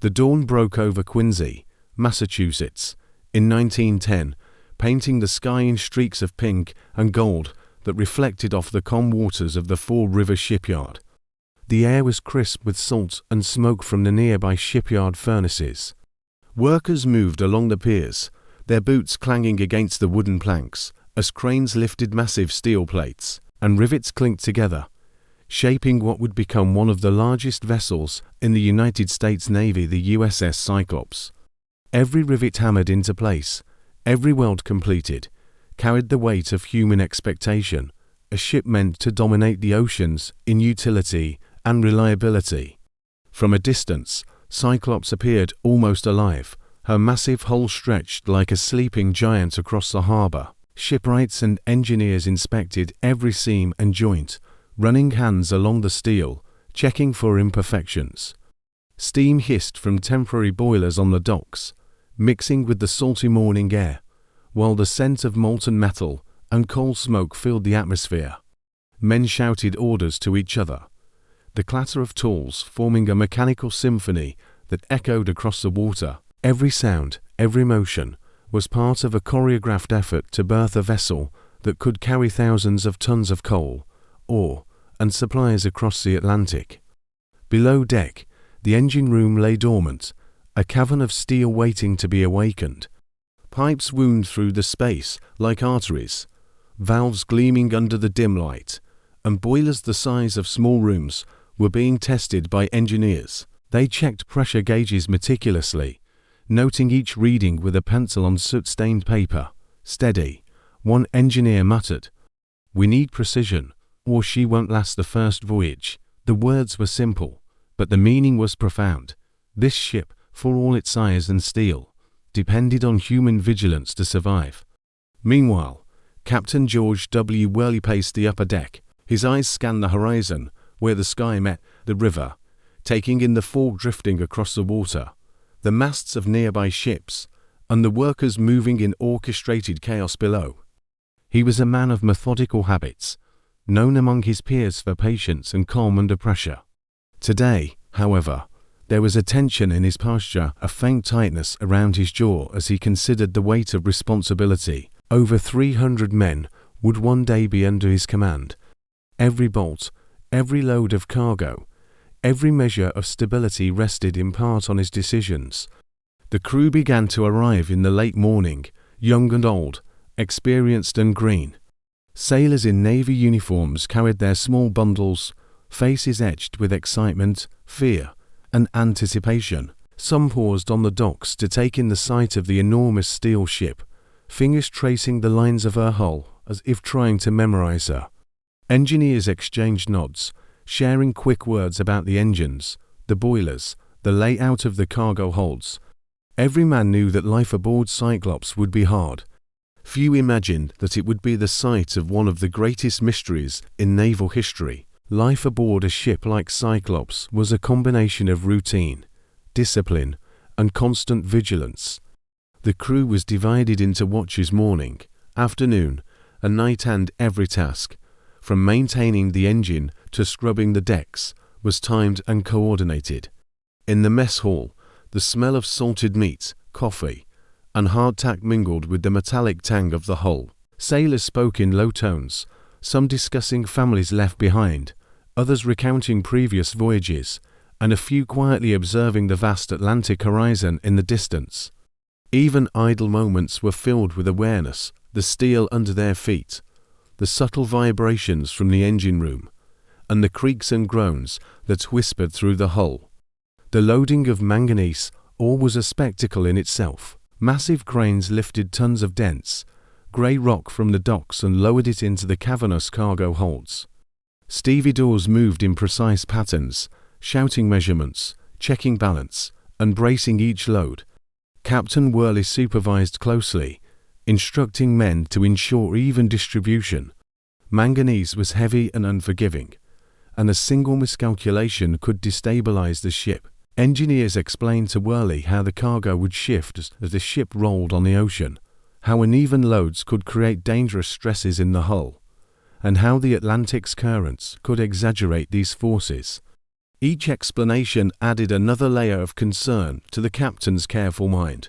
The dawn broke over Quincy, Massachusetts, in 1910, painting the sky in streaks of pink and gold that reflected off the calm waters of the Fall River shipyard. The air was crisp with salt and smoke from the nearby shipyard furnaces. Workers moved along the piers, their boots clanging against the wooden planks, as cranes lifted massive steel plates, and rivets clinked together, shaping what would become one of the largest vessels in the United States Navy, the USS Cyclops. Every rivet hammered into place, every weld completed, carried the weight of human expectation, a ship meant to dominate the oceans in utility and reliability. From a distance, Cyclops appeared almost alive, her massive hull stretched like a sleeping giant across the harbor. Shipwrights and engineers inspected every seam and joint, running hands along the steel, checking for imperfections. Steam hissed from temporary boilers on the docks, mixing with the salty morning air, while the scent of molten metal and coal smoke filled the atmosphere. Men shouted orders to each other, the clatter of tools forming a mechanical symphony that echoed across the water. Every sound, every motion, was part of a choreographed effort to berth a vessel that could carry thousands of tons of coal, ore, and supplies across the Atlantic. Below deck, the engine room lay dormant, a cavern of steel waiting to be awakened. Pipes wound through the space like arteries, valves gleaming under the dim light, and boilers the size of small rooms were being tested by engineers. They checked pressure gauges meticulously, noting each reading with a pencil on soot-stained paper. "Steady," one engineer muttered. "We need precision, or she won't last the first voyage." The words were simple, but the meaning was profound. This ship, for all its size and steel, depended on human vigilance to survive. Meanwhile, Captain George W. Worley paced the upper deck. His eyes scanned the horizon, where the sky met the river, taking in the fog drifting across the water, the masts of nearby ships, and the workers moving in orchestrated chaos below. He was a man of methodical habits, known among his peers for patience and calm under pressure. Today, however, there was a tension in his posture, a faint tightness around his jaw as he considered the weight of responsibility. Over 300 men would one day be under his command. Every bolt, every load of cargo, every measure of stability rested in part on his decisions. The crew began to arrive in the late morning, young and old, experienced and green. Sailors in Navy uniforms carried their small bundles, faces etched with excitement, fear, and anticipation. Some paused on the docks to take in the sight of the enormous steel ship, fingers tracing the lines of her hull as if trying to memorize her. Engineers exchanged nods, sharing quick words about the engines, the boilers, the layout of the cargo holds. Every man knew that life aboard Cyclops would be hard. Few imagined that it would be the site of one of the greatest mysteries in naval history. Life aboard a ship like Cyclops was a combination of routine, discipline, and constant vigilance. The crew was divided into watches morning, afternoon, and night, and every task, from maintaining the engine to scrubbing the decks, was timed and coordinated. In the mess hall, the smell of salted meat, coffee, and hardtack mingled with the metallic tang of the hull. Sailors spoke in low tones, some discussing families left behind, others recounting previous voyages, and a few quietly observing the vast Atlantic horizon in the distance. Even idle moments were filled with awareness, the steel under their feet, the subtle vibrations from the engine room, and the creaks and groans that whispered through the hull. The loading of manganese ore was a spectacle in itself. Massive cranes lifted tons of dense, grey rock from the docks and lowered it into the cavernous cargo holds. Stevedores moved in precise patterns, shouting measurements, checking balance, and bracing each load. Captain Worley supervised closely, instructing men to ensure even distribution. Manganese was heavy and unforgiving, and a single miscalculation could destabilize the ship. Engineers explained to Worley how the cargo would shift as the ship rolled on the ocean, how uneven loads could create dangerous stresses in the hull, and how the Atlantic's currents could exaggerate these forces. Each explanation added another layer of concern to the captain's careful mind.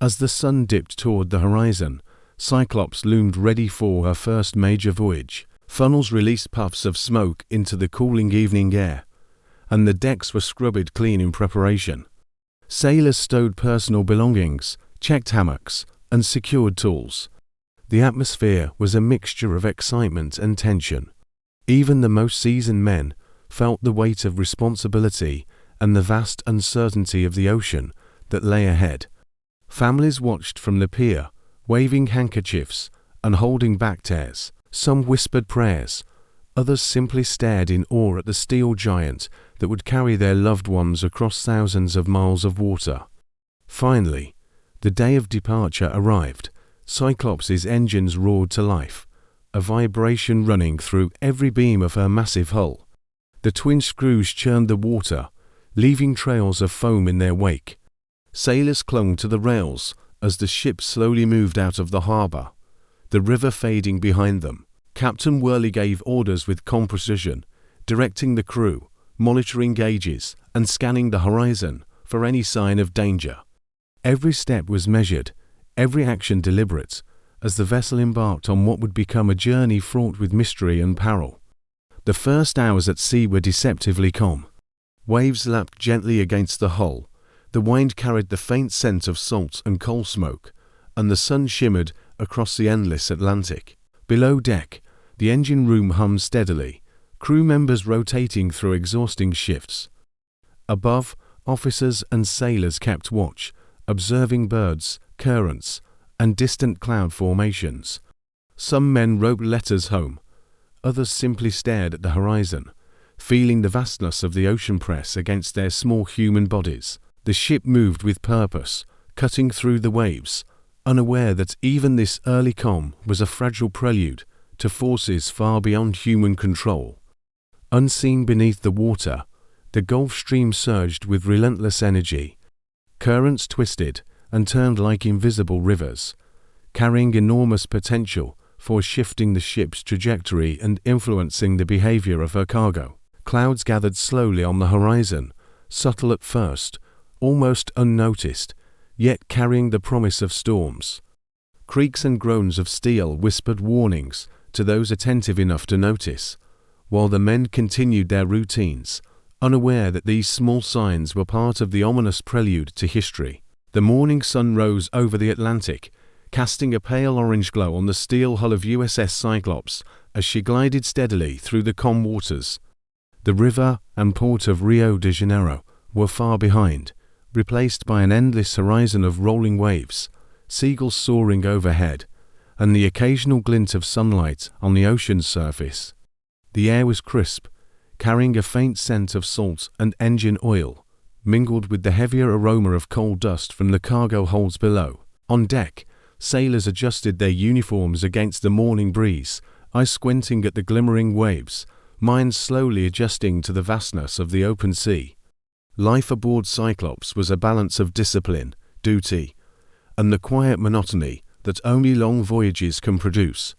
As the sun dipped toward the horizon, Cyclops loomed ready for her first major voyage. Funnels released puffs of smoke into the cooling evening air, and the decks were scrubbed clean in preparation. Sailors stowed personal belongings, checked hammocks, and secured tools. The atmosphere was a mixture of excitement and tension. Even the most seasoned men felt the weight of responsibility and the vast uncertainty of the ocean that lay ahead. Families watched from the pier, waving handkerchiefs and holding back tears. Some whispered prayers, others simply stared in awe at the steel giant that would carry their loved ones across thousands of miles of water. Finally, the day of departure arrived. Cyclops' engines roared to life, a vibration running through every beam of her massive hull. The twin screws churned the water, leaving trails of foam in their wake. Sailors clung to the rails as the ship slowly moved out of the harbor, the river fading behind them. Captain Worley gave orders with calm precision, directing the crew, monitoring gauges, and scanning the horizon for any sign of danger. Every step was measured, every action deliberate, as the vessel embarked on what would become a journey fraught with mystery and peril. The first hours at sea were deceptively calm. Waves lapped gently against the hull, the wind carried the faint scent of salt and coal smoke, and the sun shimmered across the endless Atlantic. Below deck, the engine room hummed steadily, crew members rotating through exhausting shifts. Above, officers and sailors kept watch, observing birds, currents, and distant cloud formations. Some men wrote letters home, others simply stared at the horizon, feeling the vastness of the ocean press against their small human bodies. The ship moved with purpose, cutting through the waves, unaware that even this early calm was a fragile prelude to forces far beyond human control. Unseen beneath the water, the Gulf Stream surged with relentless energy. Currents twisted and turned like invisible rivers, carrying enormous potential for shifting the ship's trajectory and influencing the behavior of her cargo. Clouds gathered slowly on the horizon, subtle at first, almost unnoticed, yet carrying the promise of storms. Creaks and groans of steel whispered warnings to those attentive enough to notice, while the men continued their routines, unaware that these small signs were part of the ominous prelude to history. The morning sun rose over the Atlantic, casting a pale orange glow on the steel hull of USS Cyclops as she glided steadily through the calm waters. The river and port of Rio de Janeiro were far behind, replaced by an endless horizon of rolling waves, seagulls soaring overhead, and the occasional glint of sunlight on the ocean's surface. The air was crisp, carrying a faint scent of salt and engine oil, mingled with the heavier aroma of coal dust from the cargo holds below. On deck, sailors adjusted their uniforms against the morning breeze, eyes squinting at the glimmering waves, minds slowly adjusting to the vastness of the open sea. Life aboard Cyclops was a balance of discipline, duty, and the quiet monotony that only long voyages can produce.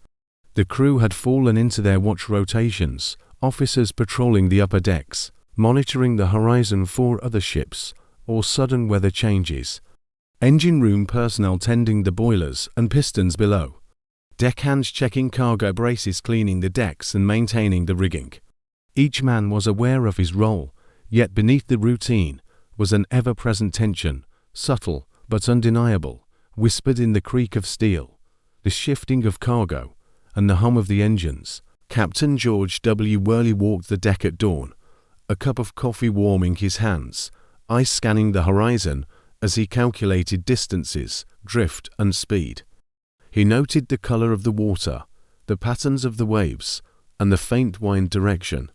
The crew had fallen into their watch rotations, officers patrolling the upper decks, monitoring the horizon for other ships or sudden weather changes. Engine room personnel tending the boilers and pistons below. Deckhands checking cargo braces, cleaning the decks and maintaining the rigging. Each man was aware of his role, yet beneath the routine was an ever-present tension, subtle but undeniable, whispered in the creak of steel, the shifting of cargo, and the hum of the engines. Captain George W. Worley walked the deck at dawn, a cup of coffee warming his hands, eyes scanning the horizon as he calculated distances, drift, and speed. He noted the color of the water, the patterns of the waves, and the faint wind direction.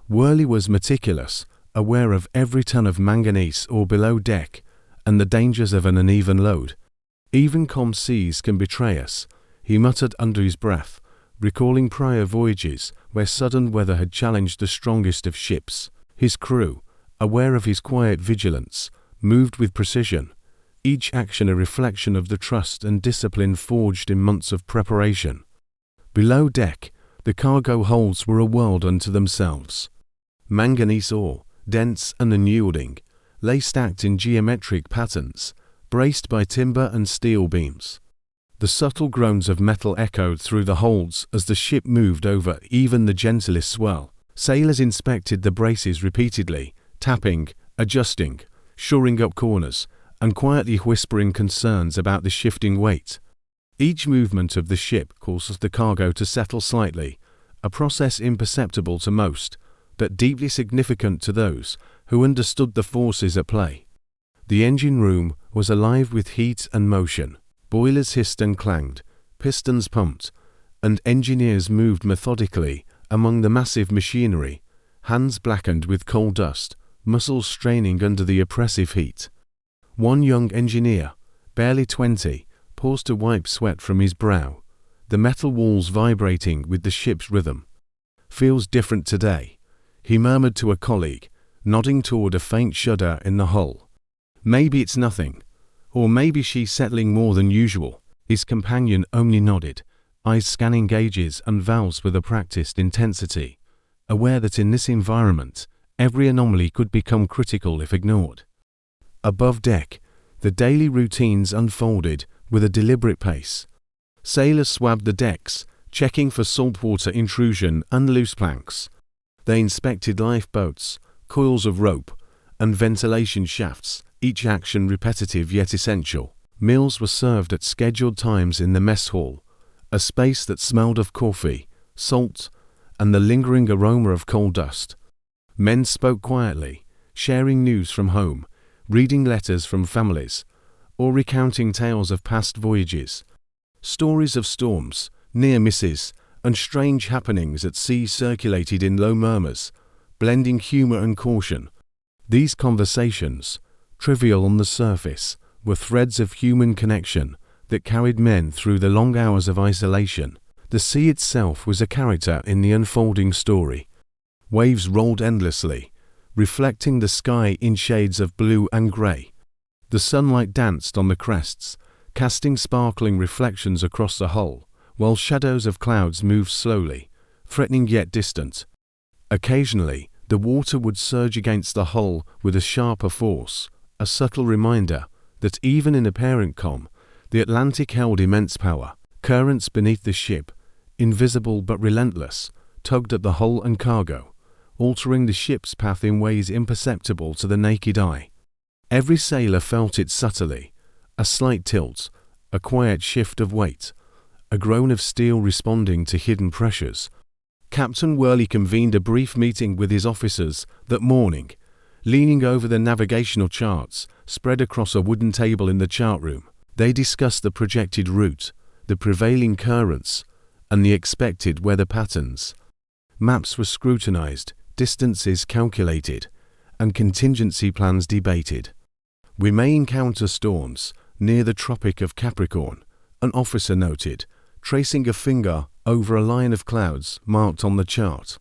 Worley was meticulous, aware of every ton of manganese ore below deck and the dangers of an uneven load. Even calm seas can betray us, he muttered under his breath, recalling prior voyages where sudden weather had challenged the strongest of ships. His crew, aware of his quiet vigilance, moved with precision, each action a reflection of the trust and discipline forged in months of preparation. Below deck, the cargo holds were a world unto themselves. Manganese ore, dense and unyielding, lay stacked in geometric patterns, braced by timber and steel beams. The subtle groans of metal echoed through the holds as the ship moved over even the gentlest swell. Sailors inspected the braces repeatedly, tapping, adjusting, shoring up corners, and quietly whispering concerns about the shifting weight. Each movement of the ship caused the cargo to settle slightly, a process imperceptible to most, but deeply significant to those who understood the forces at play. The engine room was alive with heat and motion. Boilers hissed and clanged, pistons pumped, and engineers moved methodically among the massive machinery, hands blackened with coal dust, muscles straining under the oppressive heat. One young engineer, barely 20, paused to wipe sweat from his brow, the metal walls vibrating with the ship's rhythm. "Feels different today," he murmured to a colleague, nodding toward a faint shudder in the hull. "Maybe it's nothing. Or maybe she's settling more than usual." His companion only nodded, eyes scanning gauges and valves with a practiced intensity, aware that in this environment, every anomaly could become critical if ignored. Above deck, the daily routines unfolded with a deliberate pace. Sailors swabbed the decks, checking for saltwater intrusion and loose planks. They inspected lifeboats, coils of rope, and ventilation shafts, each action repetitive yet essential. Meals were served at scheduled times in the mess hall, a space that smelled of coffee, salt, and the lingering aroma of coal dust. Men spoke quietly, sharing news from home, reading letters from families, or recounting tales of past voyages. Stories of storms, near misses, and strange happenings at sea circulated in low murmurs, blending humor and caution. These conversations, trivial on the surface, were threads of human connection that carried men through the long hours of isolation. The sea itself was a character in the unfolding story. Waves rolled endlessly, reflecting the sky in shades of blue and grey. The sunlight danced on the crests, casting sparkling reflections across the hull, while shadows of clouds moved slowly, threatening yet distant. Occasionally, the water would surge against the hull with a sharper force, a subtle reminder that even in apparent calm, the Atlantic held immense power. Currents beneath the ship, invisible but relentless, tugged at the hull and cargo, altering the ship's path in ways imperceptible to the naked eye. Every sailor felt it subtly, a slight tilt, a quiet shift of weight, a groan of steel responding to hidden pressures. Captain Worley convened a brief meeting with his officers that morning, leaning over the navigational charts spread across a wooden table in the chart room. They discussed the projected route, the prevailing currents, and the expected weather patterns. Maps were scrutinized, distances calculated, and contingency plans debated. "We may encounter storms near the Tropic of Capricorn," an officer noted, tracing a finger over a line of clouds marked on the chart.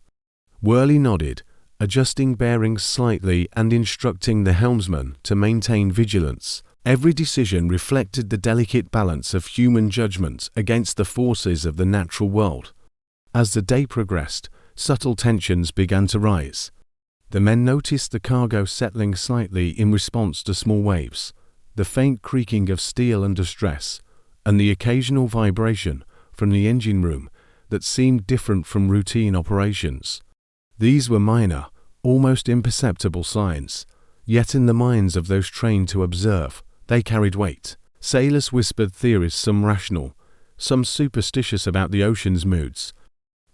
Worley nodded, adjusting bearings slightly and instructing the helmsman to maintain vigilance. Every decision reflected the delicate balance of human judgment against the forces of the natural world. As the day progressed, subtle tensions began to rise. The men noticed the cargo settling slightly in response to small waves, the faint creaking of steel under stress, and the occasional vibration from the engine room that seemed different from routine operations. These were minor, almost imperceptible signs, yet in the minds of those trained to observe, they carried weight. Sailors whispered theories, some rational, some superstitious about the ocean's moods.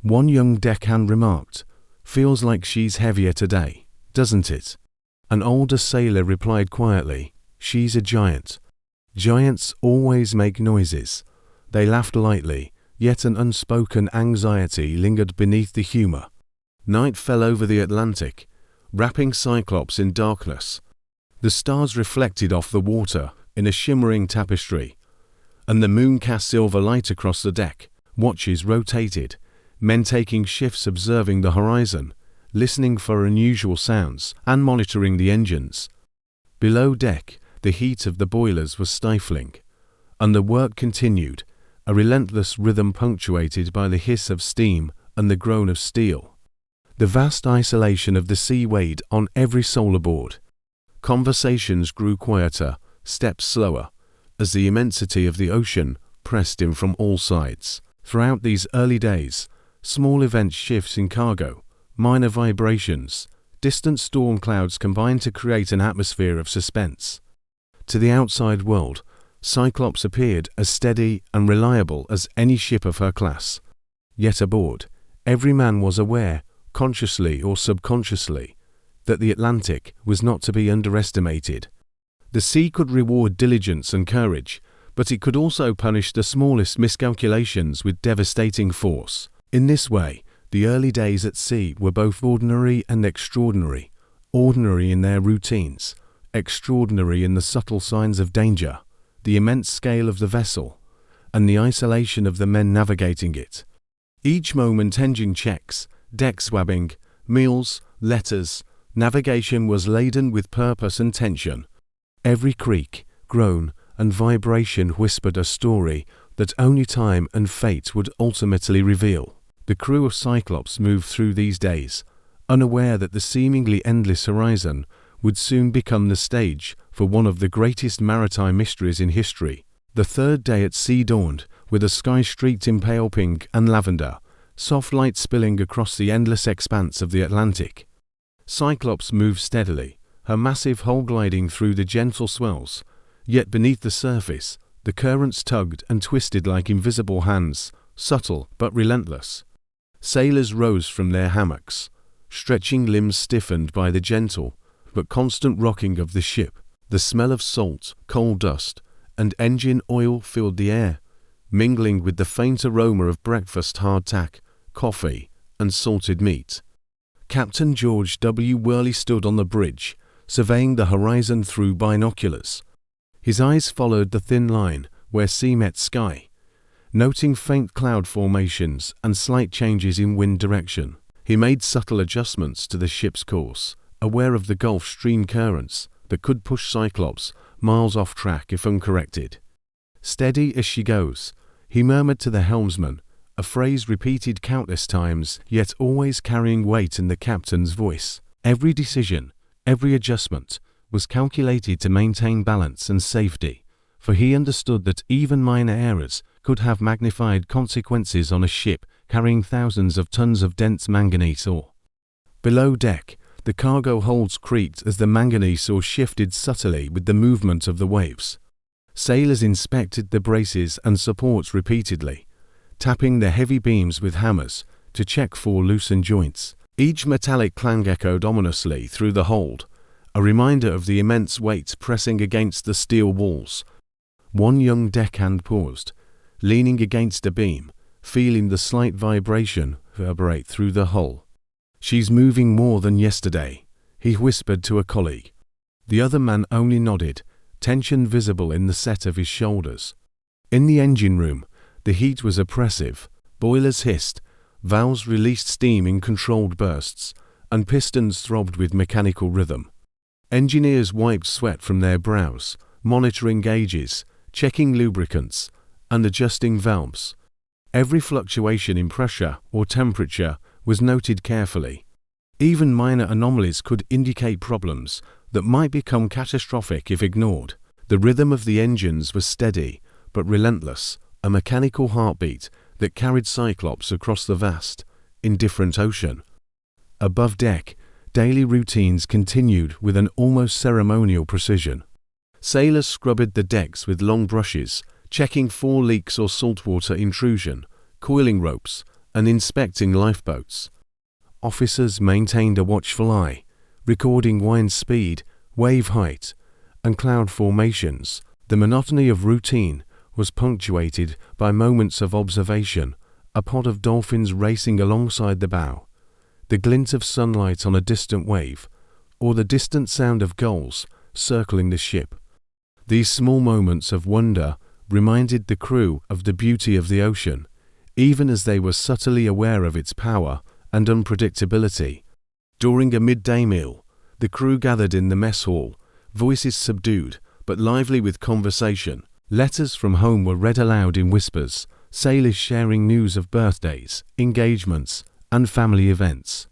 One young deckhand remarked, "Feels like she's heavier today, doesn't it?" An older sailor replied quietly, "She's a giant." Giants always make noises. They laughed lightly, yet an unspoken anxiety lingered beneath the humor. Night fell over the Atlantic, wrapping Cyclops in darkness. The stars reflected off the water in a shimmering tapestry, and the moon cast silver light across the deck. Watches rotated, men taking shifts observing the horizon, listening for unusual sounds, and monitoring the engines. Below deck, the heat of the boilers was stifling, and the work continued, a relentless rhythm punctuated by the hiss of steam and the groan of steel. The vast isolation of the sea weighed on every soul aboard. Conversations grew quieter, steps slower, as the immensity of the ocean pressed in from all sides. Throughout these early days, small event shifts in cargo, minor vibrations, distant storm clouds combined to create an atmosphere of suspense. To the outside world, Cyclops appeared as steady and reliable as any ship of her class. Yet aboard, every man was aware, consciously or subconsciously, that the Atlantic was not to be underestimated. The sea could reward diligence and courage, but it could also punish the smallest miscalculations with devastating force. In this way, the early days at sea were both ordinary and extraordinary, ordinary in their routines, extraordinary in the subtle signs of danger, the immense scale of the vessel, and the isolation of the men navigating it. Each moment engine checks, deck swabbing, meals, letters, navigation was laden with purpose and tension. Every creak, groan, and vibration whispered a story that only time and fate would ultimately reveal. The crew of Cyclops moved through these days, unaware that the seemingly endless horizon would soon become the stage for one of the greatest maritime mysteries in history. The third day at sea dawned, with a sky streaked in pale pink and lavender, soft light spilling across the endless expanse of the Atlantic. Cyclops moved steadily, her massive hull gliding through the gentle swells, yet beneath the surface, the currents tugged and twisted like invisible hands, subtle but relentless. Sailors rose from their hammocks, stretching limbs stiffened by the gentle but constant rocking of the ship. The smell of salt, coal dust, and engine oil filled the air, mingling with the faint aroma of breakfast hardtack, coffee, and salted meat. Captain George W. Worley stood on the bridge, surveying the horizon through binoculars. His eyes followed the thin line where sea met sky, noting faint cloud formations and slight changes in wind direction. He made subtle adjustments to the ship's course, aware of the Gulf Stream currents that could push Cyclops miles off track if uncorrected. "Steady as she goes," he murmured to the helmsman, a phrase repeated countless times, yet always carrying weight in the captain's voice. Every decision, every adjustment, was calculated to maintain balance and safety, for he understood that even minor errors could have magnified consequences on a ship carrying thousands of tons of dense manganese ore. Below deck, the cargo holds creaked as the manganese ore shifted subtly with the movement of the waves. Sailors inspected the braces and supports repeatedly, tapping the heavy beams with hammers to check for loosened joints. Each metallic clang echoed ominously through the hold, a reminder of the immense weight pressing against the steel walls. One young deckhand paused, leaning against a beam, feeling the slight vibration reverberate through the hull. "She's moving more than yesterday," he whispered to a colleague. The other man only nodded, tension visible in the set of his shoulders. In the engine room, the heat was oppressive. Boilers hissed, valves released steam in controlled bursts, and pistons throbbed with mechanical rhythm. Engineers wiped sweat from their brows, monitoring gauges, checking lubricants, and adjusting valves. Every fluctuation in pressure or temperature was noted carefully. Even minor anomalies could indicate problems that might become catastrophic if ignored. The rhythm of the engines was steady but relentless, a mechanical heartbeat that carried Cyclops across the vast, indifferent ocean. Above deck, daily routines continued with an almost ceremonial precision. Sailors scrubbed the decks with long brushes, checking for leaks or saltwater intrusion, coiling ropes, and inspecting lifeboats. Officers maintained a watchful eye, recording wind speed, wave height, and cloud formations. The monotony of routine was punctuated by moments of observation, a pod of dolphins racing alongside the bow, the glint of sunlight on a distant wave, or the distant sound of gulls circling the ship. These small moments of wonder reminded the crew of the beauty of the ocean, even as they were subtly aware of its power and unpredictability. During a midday meal, the crew gathered in the mess hall, voices subdued but lively with conversation. Letters from home were read aloud in whispers, sailors sharing news of birthdays, engagements, and family events.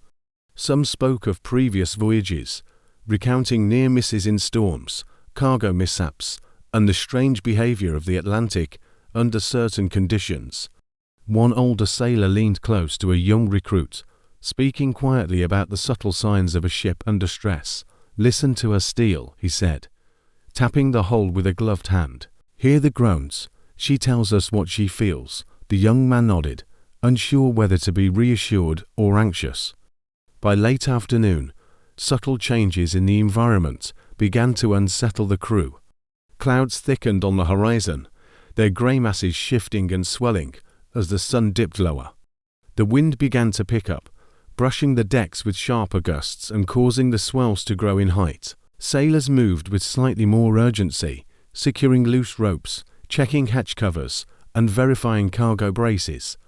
Some spoke of previous voyages, recounting near misses in storms, cargo mishaps, and the strange behavior of the Atlantic under certain conditions. One older sailor leaned close to a young recruit, speaking quietly about the subtle signs of a ship under stress. "Listen to her steel," he said, tapping the hull with a gloved hand. "Hear the groans. She tells us what she feels." The young man nodded, unsure whether to be reassured or anxious. By late afternoon, subtle changes in the environment began to unsettle the crew. Clouds thickened on the horizon, their grey masses shifting and swelling as the sun dipped lower. The wind began to pick up, brushing the decks with sharper gusts and causing the swells to grow in height. Sailors moved with slightly more urgency, securing loose ropes, checking hatch covers, and verifying cargo braces.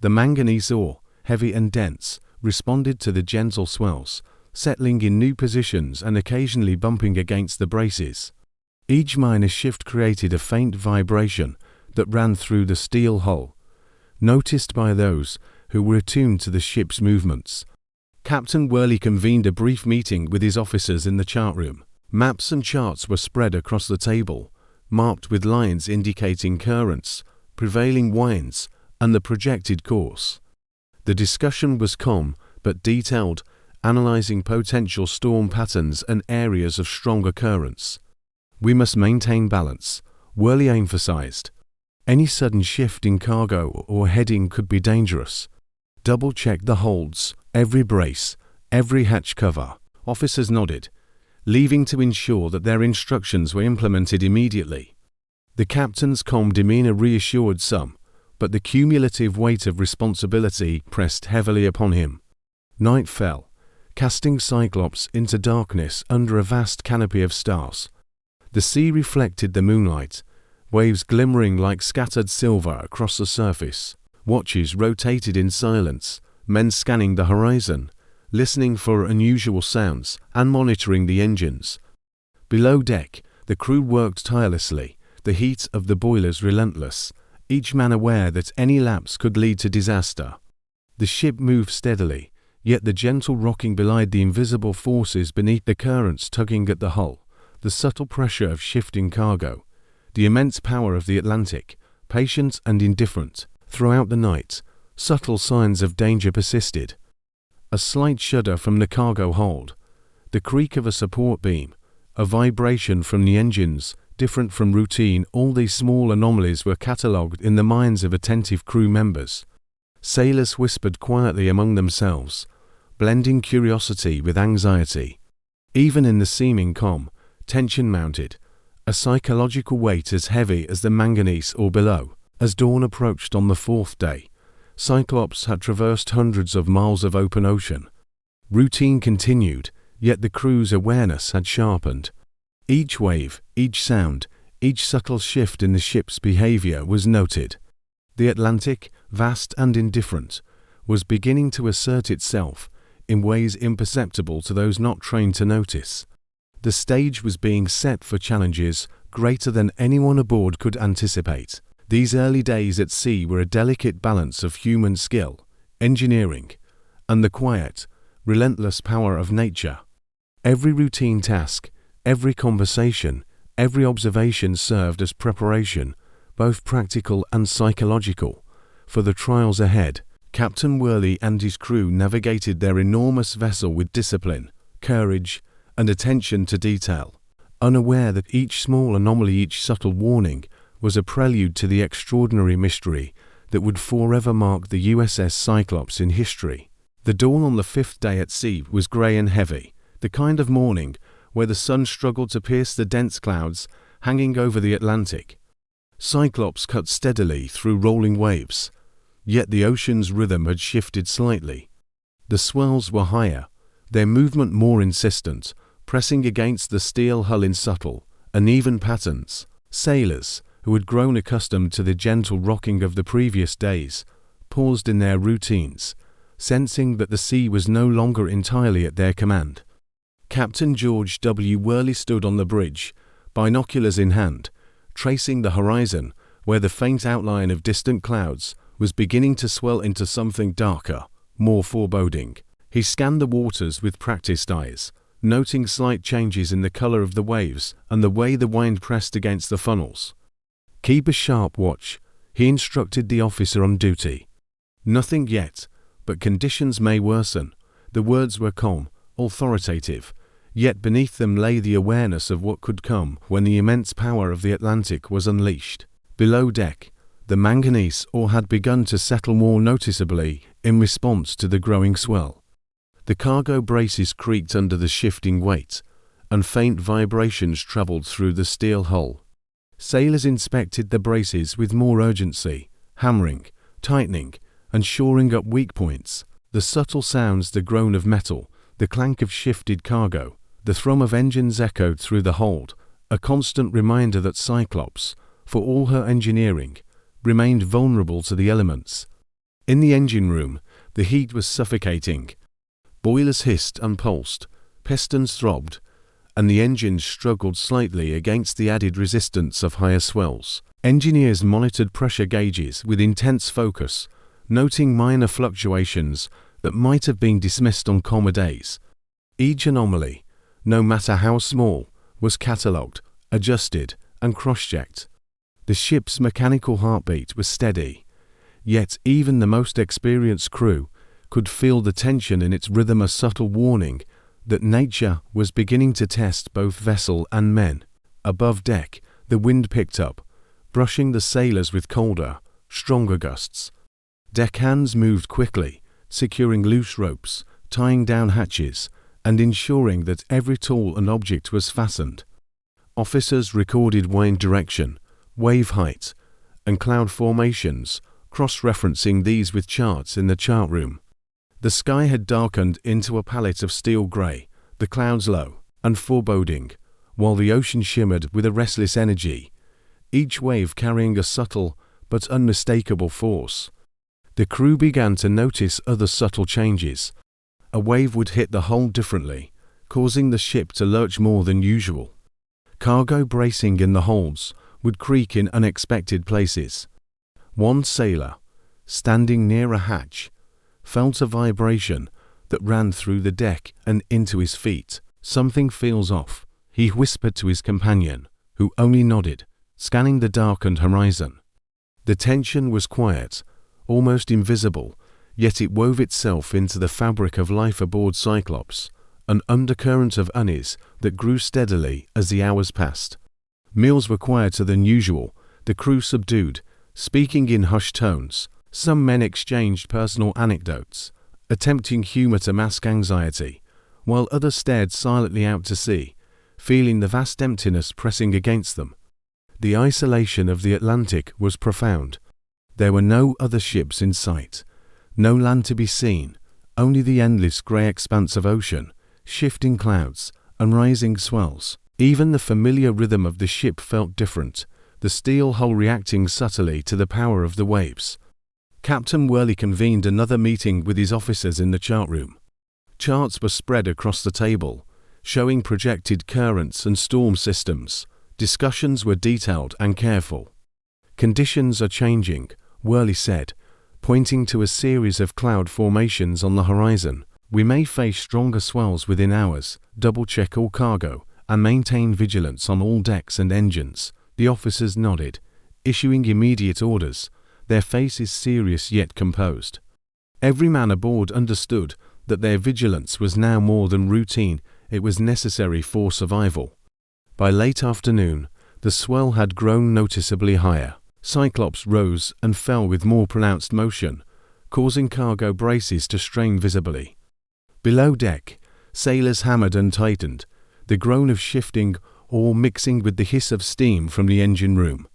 The manganese ore, heavy and dense, responded to the gentle swells, settling in new positions and occasionally bumping against the braces. Each minor shift created a faint vibration that ran through the steel hull, noticed by those who were attuned to the ship's movements. Captain Worley convened a brief meeting with his officers in the chart room. Maps and charts were spread across the table, marked with lines indicating currents, prevailing winds, and the projected course. The discussion was calm but detailed, analyzing potential storm patterns and areas of stronger currents. "We must maintain balance," Worley emphasized. "Any sudden shift in cargo or heading could be dangerous. Double-check the holds, every brace, every hatch cover." Officers nodded, leaving to ensure that their instructions were implemented immediately. The captain's calm demeanor reassured some, but the cumulative weight of responsibility pressed heavily upon him. Night fell, casting Cyclops into darkness under a vast canopy of stars. The sea reflected the moonlight, waves glimmering like scattered silver across the surface. Watches rotated in silence, men scanning the horizon, listening for unusual sounds and monitoring the engines. Below deck, the crew worked tirelessly, the heat of the boilers relentless, each man aware that any lapse could lead to disaster. The ship moved steadily, yet the gentle rocking belied the invisible forces beneath the currents tugging at the hull, the subtle pressure of shifting cargo, the immense power of the Atlantic, patient and indifferent. Throughout the night, subtle signs of danger persisted. A slight shudder from the cargo hold, the creak of a support beam, a vibration from the engines, different from routine. All these small anomalies were catalogued in the minds of attentive crew members. Sailors whispered quietly among themselves, blending curiosity with anxiety. Even in the seeming calm, tension mounted, a psychological weight as heavy as the manganese ore below. As dawn approached on the fourth day, Cyclops had traversed hundreds of miles of open ocean. Routine continued, yet the crew's awareness had sharpened. Each wave, each sound, each subtle shift in the ship's behavior was noted. The Atlantic, vast and indifferent, was beginning to assert itself in ways imperceptible to those not trained to notice. The stage was being set for challenges greater than anyone aboard could anticipate. These early days at sea were a delicate balance of human skill, engineering, and the quiet, relentless power of nature. Every routine task, every conversation, every observation served as preparation, both practical and psychological, for the trials ahead. Captain Worley and his crew navigated their enormous vessel with discipline, courage, and attention to detail, unaware that each small anomaly, each subtle warning, was a prelude to the extraordinary mystery that would forever mark the USS Cyclops in history. The dawn on the fifth day at sea was grey and heavy, the kind of morning where the sun struggled to pierce the dense clouds hanging over the Atlantic. Cyclops cut steadily through rolling waves, yet the ocean's rhythm had shifted slightly. The swells were higher, their movement more insistent, pressing against the steel hull in subtle, uneven patterns. Sailors, who had grown accustomed to the gentle rocking of the previous days, paused in their routines, sensing that the sea was no longer entirely at their command. Captain George W. Worley stood on the bridge, binoculars in hand, tracing the horizon where the faint outline of distant clouds was beginning to swell into something darker, more foreboding. He scanned the waters with practiced eyes, noting slight changes in the color of the waves and the way the wind pressed against the funnels. "Keep a sharp watch," he instructed the officer on duty. "Nothing yet, but conditions may worsen." The words were calm, authoritative, yet beneath them lay the awareness of what could come when the immense power of the Atlantic was unleashed. Below deck, the manganese ore had begun to settle more noticeably in response to the growing swell. The cargo braces creaked under the shifting weight, and faint vibrations traveled through the steel hull. Sailors inspected the braces with more urgency, hammering, tightening, and shoring up weak points. The subtle sounds, the groan of metal, the clank of shifted cargo, the thrum of engines echoed through the hold, a constant reminder that Cyclops, for all her engineering, remained vulnerable to the elements. In the engine room, the heat was suffocating. Boilers hissed and pulsed, pistons throbbed, and the engines struggled slightly against the added resistance of higher swells. Engineers monitored pressure gauges with intense focus, noting minor fluctuations that might have been dismissed on calmer days. Each anomaly, no matter how small, was catalogued, adjusted, and cross-checked. The ship's mechanical heartbeat was steady, yet even the most experienced crew could feel the tension in its rhythm, a subtle warning that nature was beginning to test both vessel and men. Above deck, the wind picked up, brushing the sailors with colder, stronger gusts. Deckhands moved quickly, securing loose ropes, tying down hatches, and ensuring that every tool and object was fastened. Officers recorded wind direction, wave height, and cloud formations, cross-referencing these with charts in the chart room. The sky had darkened into a palette of steel grey, the clouds low and foreboding, while the ocean shimmered with a restless energy, each wave carrying a subtle but unmistakable force. The crew began to notice other subtle changes. A wave would hit the hull differently, causing the ship to lurch more than usual. Cargo bracing in the holds would creak in unexpected places. One sailor, standing near a hatch, felt a vibration that ran through the deck and into his feet. "Something feels off," he whispered to his companion, who only nodded, scanning the darkened horizon. The tension was quiet, almost invisible, yet it wove itself into the fabric of life aboard Cyclops, an undercurrent of unease that grew steadily as the hours passed. Meals were quieter than usual, the crew subdued, speaking in hushed tones. Some men exchanged personal anecdotes, attempting humor to mask anxiety, while others stared silently out to sea, feeling the vast emptiness pressing against them. The isolation of the Atlantic was profound. There were no other ships in sight, no land to be seen, only the endless grey expanse of ocean, shifting clouds, and rising swells. Even the familiar rhythm of the ship felt different, the steel hull reacting subtly to the power of the waves. Captain Worley convened another meeting with his officers in the chart room. Charts were spread across the table, showing projected currents and storm systems. Discussions were detailed and careful. "Conditions are changing," Worley said, pointing to a series of cloud formations on the horizon. "We may face stronger swells within hours. Double-check all cargo and maintain vigilance on all decks and engines." The officers nodded, issuing immediate orders, their faces serious yet composed. Every man aboard understood that their vigilance was now more than routine, it was necessary for survival. By late afternoon, the swell had grown noticeably higher. Cyclops rose and fell with more pronounced motion, causing cargo braces to strain visibly. Below deck, sailors hammered and tightened, the groan of shifting ore mixing with the hiss of steam from the engine room.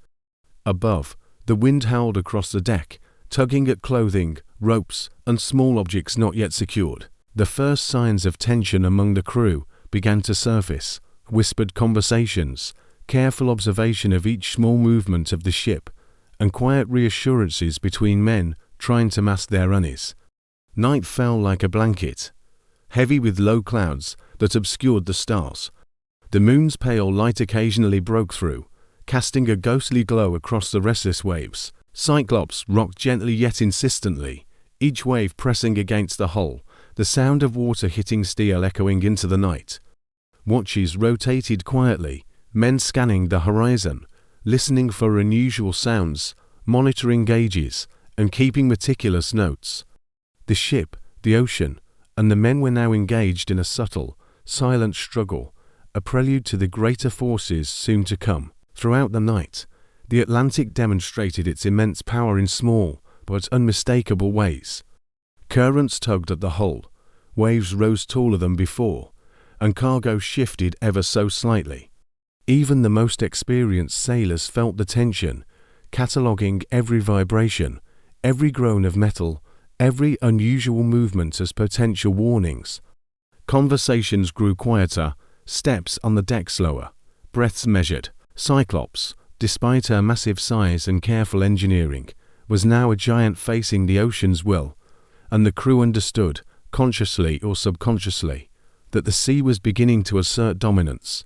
Above, the wind howled across the deck, tugging at clothing, ropes, and small objects not yet secured. The first signs of tension among the crew began to surface: whispered conversations, careful observation of each small movement of the ship, and quiet reassurances between men trying to mask their unease. Night fell like a blanket, heavy with low clouds that obscured the stars. The moon's pale light occasionally broke through, casting a ghostly glow across the restless waves. Cyclops rocked gently yet insistently, each wave pressing against the hull, the sound of water hitting steel echoing into the night. Watches rotated quietly, men scanning the horizon, listening for unusual sounds, monitoring gauges, and keeping meticulous notes. The ship, the ocean, and the men were now engaged in a subtle, silent struggle, a prelude to the greater forces soon to come. Throughout the night, the Atlantic demonstrated its immense power in small but unmistakable ways. Currents tugged at the hull, waves rose taller than before, and cargo shifted ever so slightly. Even the most experienced sailors felt the tension, cataloguing every vibration, every groan of metal, every unusual movement as potential warnings. Conversations grew quieter, steps on the deck slower, breaths measured. Cyclops, despite her massive size and careful engineering, was now a giant facing the ocean's will, and the crew understood, consciously or subconsciously, that the sea was beginning to assert dominance.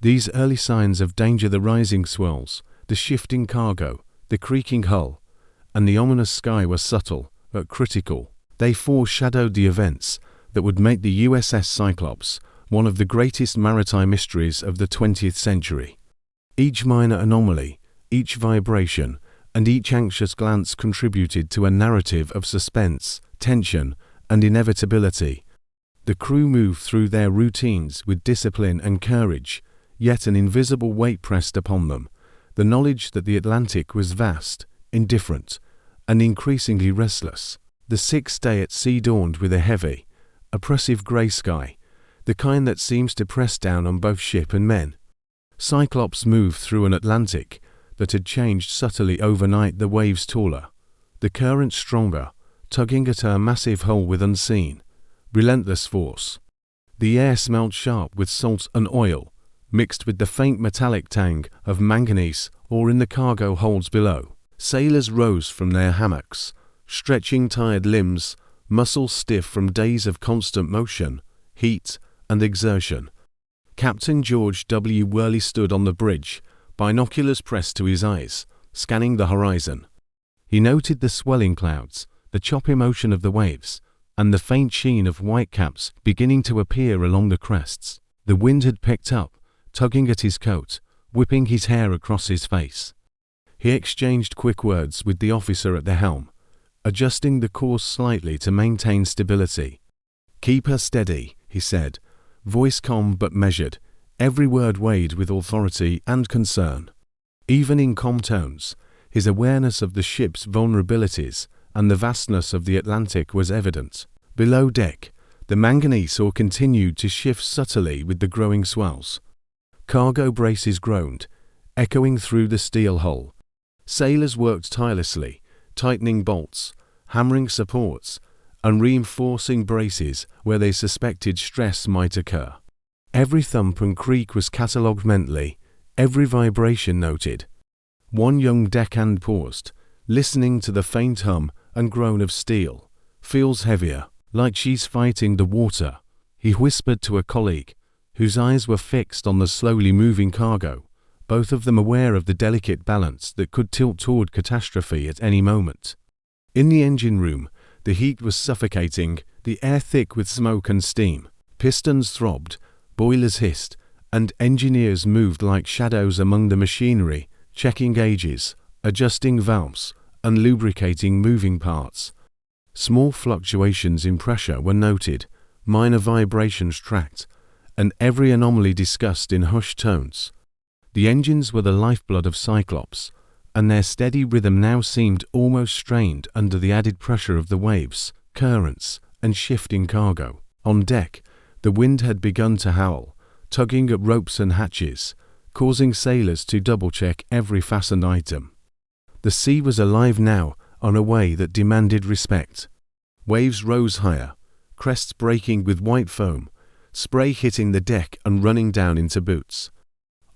These early signs of danger, the rising swells, the shifting cargo, the creaking hull, and the ominous sky, were subtle but critical. They foreshadowed the events that would make the USS Cyclops one of the greatest maritime mysteries of the 20th century. Each minor anomaly, each vibration, and each anxious glance contributed to a narrative of suspense, tension, and inevitability. The crew moved through their routines with discipline and courage, yet an invisible weight pressed upon them, the knowledge that the Atlantic was vast, indifferent, and increasingly restless. The sixth day at sea dawned with a heavy, oppressive grey sky, the kind that seems to press down on both ship and men. Cyclops moved through an Atlantic that had changed subtly overnight, the waves taller, the current stronger, tugging at her massive hull with unseen, relentless force. The air smelled sharp with salt and oil, mixed with the faint metallic tang of manganese ore in the cargo holds below. Sailors rose from their hammocks, stretching tired limbs, muscles stiff from days of constant motion, heat, and exertion. Captain George W. Worley stood on the bridge, binoculars pressed to his eyes, scanning the horizon. He noted the swelling clouds, the choppy motion of the waves, and the faint sheen of whitecaps beginning to appear along the crests. The wind had picked up, tugging at his coat, whipping his hair across his face. He exchanged quick words with the officer at the helm, adjusting the course slightly to maintain stability. "Keep her steady," he said, voice calm but measured, every word weighed with authority and concern. Even in calm tones, his awareness of the ship's vulnerabilities and the vastness of the Atlantic was evident. Below deck, the manganese ore continued to shift subtly with the growing swells. Cargo braces groaned, echoing through the steel hull. Sailors worked tirelessly, tightening bolts, hammering supports, and reinforcing braces where they suspected stress might occur. Every thump and creak was catalogued mentally, every vibration noted. One young deckhand paused, listening to the faint hum and groan of steel. "Feels heavier, like she's fighting the water," he whispered to a colleague, whose eyes were fixed on the slowly moving cargo, both of them aware of the delicate balance that could tilt toward catastrophe at any moment. In the engine room, the heat was suffocating, the air thick with smoke and steam. Pistons throbbed, boilers hissed, and engineers moved like shadows among the machinery, checking gauges, adjusting valves, and lubricating moving parts. Small fluctuations in pressure were noted, minor vibrations tracked, and every anomaly discussed in hushed tones. The engines were the lifeblood of Cyclops, and their steady rhythm now seemed almost strained under the added pressure of the waves, currents, and shifting cargo. On deck, the wind had begun to howl, tugging at ropes and hatches, causing sailors to double-check every fastened item. The sea was alive now in a way that demanded respect. Waves rose higher, crests breaking with white foam, spray hitting the deck and running down into boots.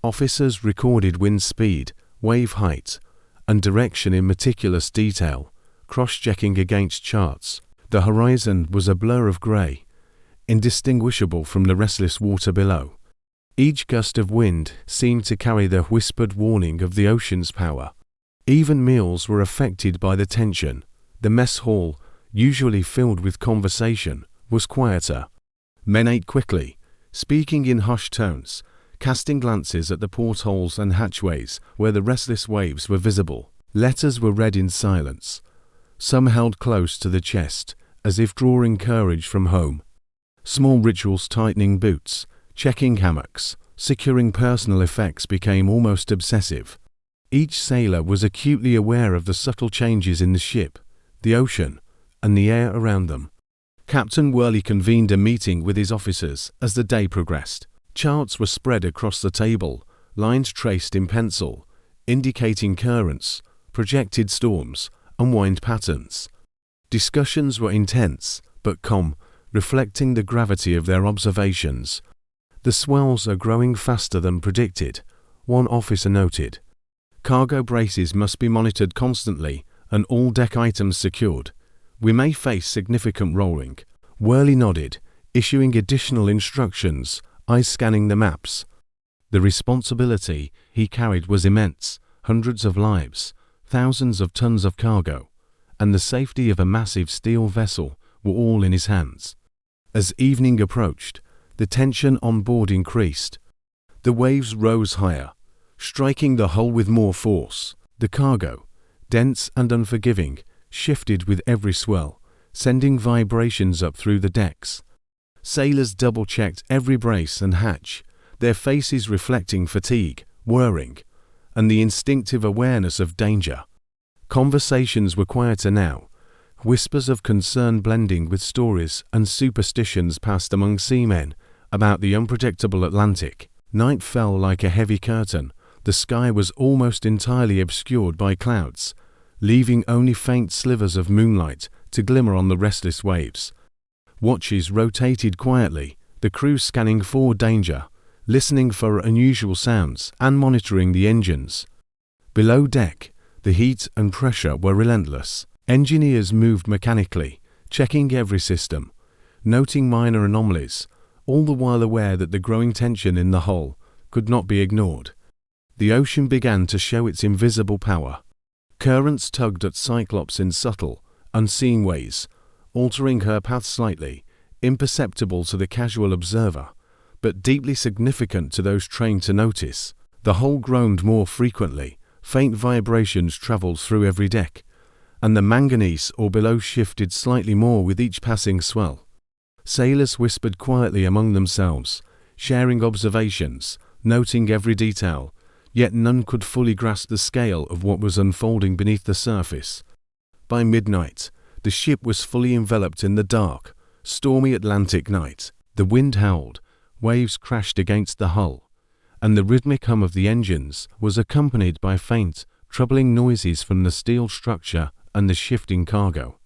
Officers recorded wind speed, wave height, and direction in meticulous detail, cross-checking against charts. The horizon was a blur of grey, indistinguishable from the restless water below. Each gust of wind seemed to carry the whispered warning of the ocean's power. Even meals were affected by the tension. The mess hall, usually filled with conversation, was quieter. Men ate quickly, speaking in hushed tones, casting glances at the portholes and hatchways where the restless waves were visible. Letters were read in silence, some held close to the chest, as if drawing courage from home. Small rituals, tightening boots, checking hammocks, securing personal effects became almost obsessive. Each sailor was acutely aware of the subtle changes in the ship, the ocean, and the air around them. Captain Worley convened a meeting with his officers as the day progressed. Charts were spread across the table, lines traced in pencil, indicating currents, projected storms, and wind patterns. Discussions were intense, but calm, reflecting the gravity of their observations. "The swells are growing faster than predicted," one officer noted. "Cargo braces must be monitored constantly and all deck items secured. We may face significant rolling." Worley nodded, issuing additional instructions, eyes scanning the maps. The responsibility he carried was immense: hundreds of lives, thousands of tons of cargo, and the safety of a massive steel vessel were all in his hands. As evening approached, the tension on board increased. The waves rose higher, striking the hull with more force. The cargo, dense and unforgiving, shifted with every swell, sending vibrations up through the decks. Sailors double-checked every brace and hatch, their faces reflecting fatigue, worrying, and the instinctive awareness of danger. Conversations were quieter now, whispers of concern blending with stories and superstitions passed among seamen about the unpredictable Atlantic. Night fell like a heavy curtain. The sky was almost entirely obscured by clouds, leaving only faint slivers of moonlight to glimmer on the restless waves. Watches rotated quietly, the crew scanning for danger, listening for unusual sounds, and monitoring the engines. Below deck, the heat and pressure were relentless. Engineers moved mechanically, checking every system, noting minor anomalies, all the while aware that the growing tension in the hull could not be ignored. The ocean began to show its invisible power. Currents tugged at Cyclops in subtle, unseen ways, altering her path slightly, imperceptible to the casual observer, but deeply significant to those trained to notice. The hull groaned more frequently, faint vibrations traveled through every deck, and the manganese or below shifted slightly more with each passing swell. Sailors whispered quietly among themselves, sharing observations, noting every detail, yet none could fully grasp the scale of what was unfolding beneath the surface. By midnight, the ship was fully enveloped in the dark, stormy Atlantic night. The wind howled, waves crashed against the hull, and the rhythmic hum of the engines was accompanied by faint, troubling noises from the steel structure and the shifting cargo.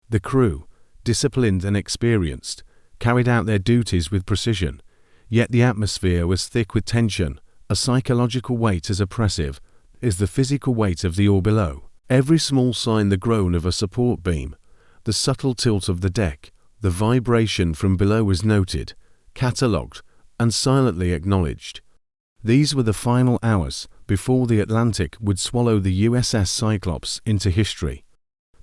The crew, disciplined and experienced, carried out their duties with precision, yet the atmosphere was thick with tension. A psychological weight as oppressive is the physical weight of the oar below. Every small sign, the groan of a support beam, the subtle tilt of the deck, the vibration from below was noted, catalogued, and silently acknowledged. These were the final hours before the Atlantic would swallow the USS Cyclops into history.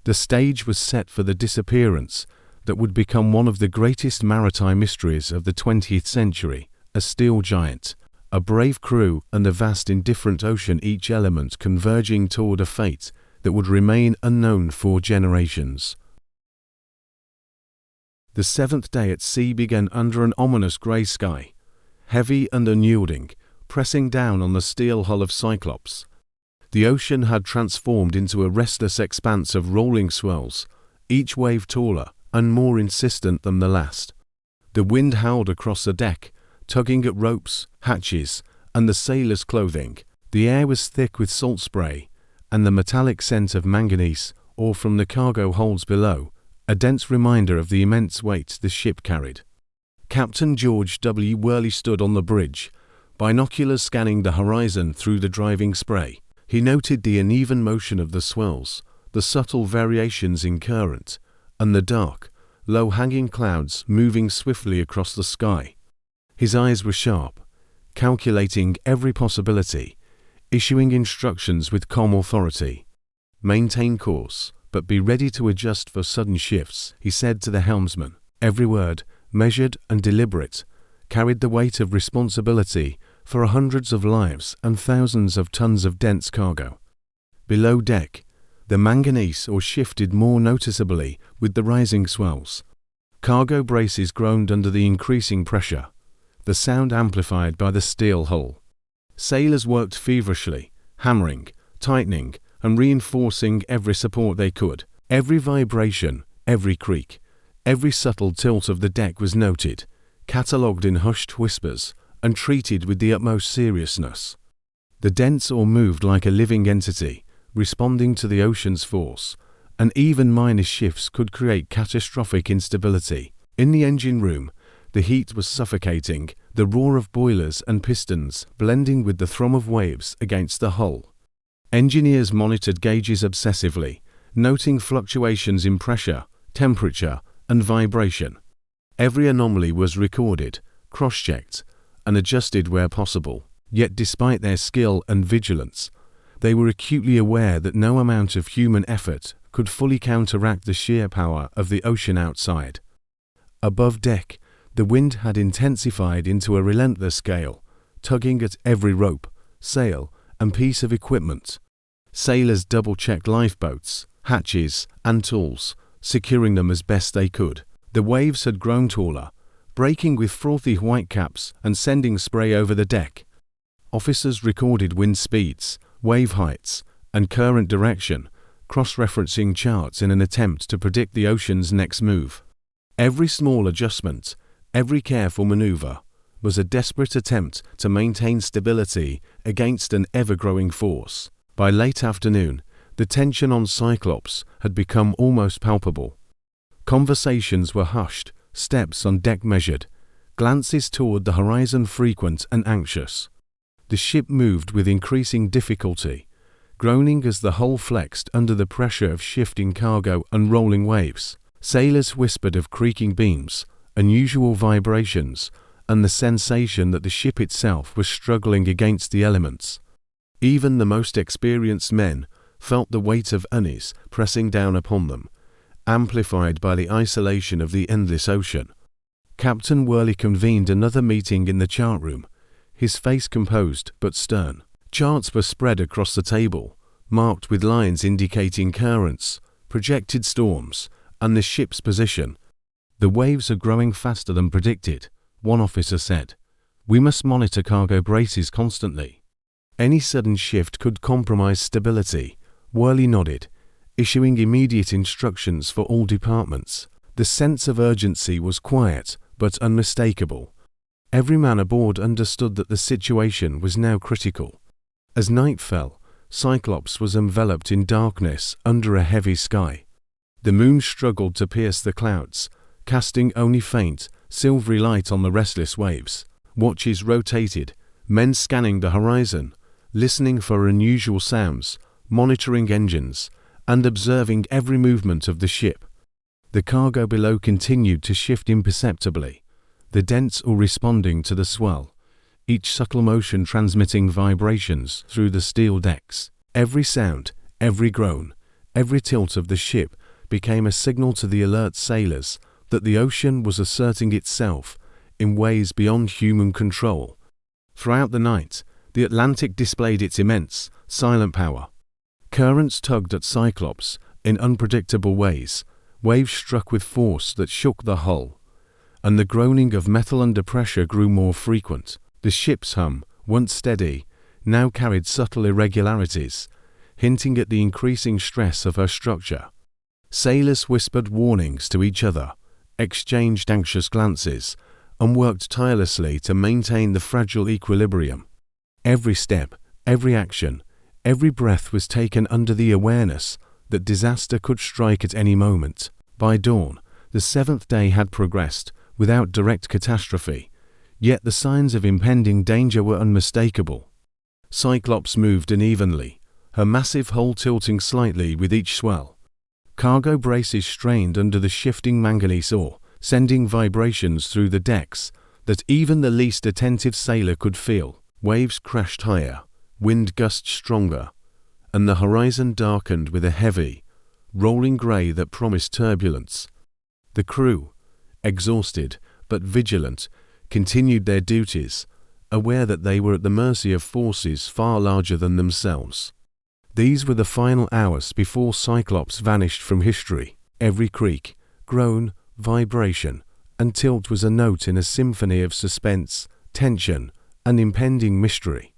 The stage was set for the disappearance that would become one of the greatest maritime mysteries of the 20th century, a steel giant, a brave crew, and a vast indifferent ocean, each element converging toward a fate that would remain unknown for generations. The seventh day at sea began under an ominous grey sky, heavy and unyielding, pressing down on the steel hull of Cyclops. The ocean had transformed into a restless expanse of rolling swells, each wave taller and more insistent than the last. The wind howled across the deck, tugging at ropes, hatches, and the sailors' clothing. The air was thick with salt spray, and the metallic scent of manganese, or from the cargo holds below, a dense reminder of the immense weight the ship carried. Captain George W. Worley stood on the bridge, binoculars scanning the horizon through the driving spray. He noted the uneven motion of the swells, the subtle variations in current, and the dark, low-hanging clouds moving swiftly across the sky. His eyes were sharp, calculating every possibility, issuing instructions with calm authority. "Maintain course, but be ready to adjust for sudden shifts," he said to the helmsman. every word, measured and deliberate, carried the weight of responsibility for hundreds of lives and thousands of tons of dense cargo. Below deck, the manganese ore shifted more noticeably with the rising swells. Cargo braces groaned under the increasing pressure, the sound amplified by the steel hull. Sailors worked feverishly, hammering, tightening, and reinforcing every support they could. Every vibration, every creak, every subtle tilt of the deck was noted, catalogued in hushed whispers, and treated with the utmost seriousness. The dense ore moved like a living entity, responding to the ocean's force, and even minor shifts could create catastrophic instability. In the engine room, the heat was suffocating, the roar of boilers and pistons blending with the thrum of waves against the hull. Engineers monitored gauges obsessively, noting fluctuations in pressure, temperature, and vibration. Every anomaly was recorded, cross-checked, and adjusted where possible. Yet despite their skill and vigilance, they were acutely aware that no amount of human effort could fully counteract the sheer power of the ocean outside. Above deck, the wind had intensified into a relentless gale, tugging at every rope, sail, and piece of equipment. Sailors double-checked lifeboats, hatches, and tools, securing them as best they could. The waves had grown taller, breaking with frothy whitecaps and sending spray over the deck. Officers recorded wind speeds, wave heights, and current direction, cross-referencing charts in an attempt to predict the ocean's next move. Every small adjustment, every careful maneuver, was a desperate attempt to maintain stability against an ever-growing force. By late afternoon, the tension on Cyclops had become almost palpable. Conversations were hushed, steps on deck measured, glances toward the horizon frequent and anxious. The ship moved with increasing difficulty, groaning as the hull flexed under the pressure of shifting cargo and rolling waves. Sailors whispered of creaking beams, unusual vibrations, and the sensation that the ship itself was struggling against the elements. Even the most experienced men felt the weight of unease pressing down upon them, amplified by the isolation of the endless ocean. Captain Worley convened another meeting in the chart room, his face composed but stern. Charts were spread across the table, marked with lines indicating currents, projected storms, and the ship's position. "The waves are growing faster than predicted," one officer said. "We must monitor cargo braces constantly. Any sudden shift could compromise stability." Worley nodded, issuing immediate instructions for all departments. The sense of urgency was quiet but unmistakable. Every man aboard understood that the situation was now critical. As night fell, Cyclops was enveloped in darkness under a heavy sky. The moon struggled to pierce the clouds, casting only faint, silvery light on the restless waves. Watches rotated, men scanning the horizon, listening for unusual sounds, monitoring engines, and observing every movement of the ship. The cargo below continued to shift imperceptibly, the dense ore responding to the swell, each subtle motion transmitting vibrations through the steel decks. Every sound, every groan, every tilt of the ship became a signal to the alert sailors that the ocean was asserting itself in ways beyond human control. Throughout the night, the Atlantic displayed its immense, silent power. Currents tugged at Cyclops in unpredictable ways, waves struck with force that shook the hull, and the groaning of metal under pressure grew more frequent. The ship's hum, once steady, now carried subtle irregularities, hinting at the increasing stress of her structure. Sailors whispered warnings to each other, exchanged anxious glances, and worked tirelessly to maintain the fragile equilibrium. Every step, every action, every breath was taken under the awareness that disaster could strike at any moment. By dawn, the seventh day had progressed without direct catastrophe, yet the signs of impending danger were unmistakable. Cyclops moved unevenly, her massive hull tilting slightly with each swell. Cargo braces strained under the shifting manganese ore, sending vibrations through the decks that even the least attentive sailor could feel. Waves crashed higher, wind gusts stronger, and the horizon darkened with a heavy, rolling grey that promised turbulence. The crew, exhausted but vigilant, continued their duties, aware that they were at the mercy of forces far larger than themselves. These were the final hours before Cyclops vanished from history. Every creak, groan, vibration, and tilt was a note in a symphony of suspense, tension, and impending mystery.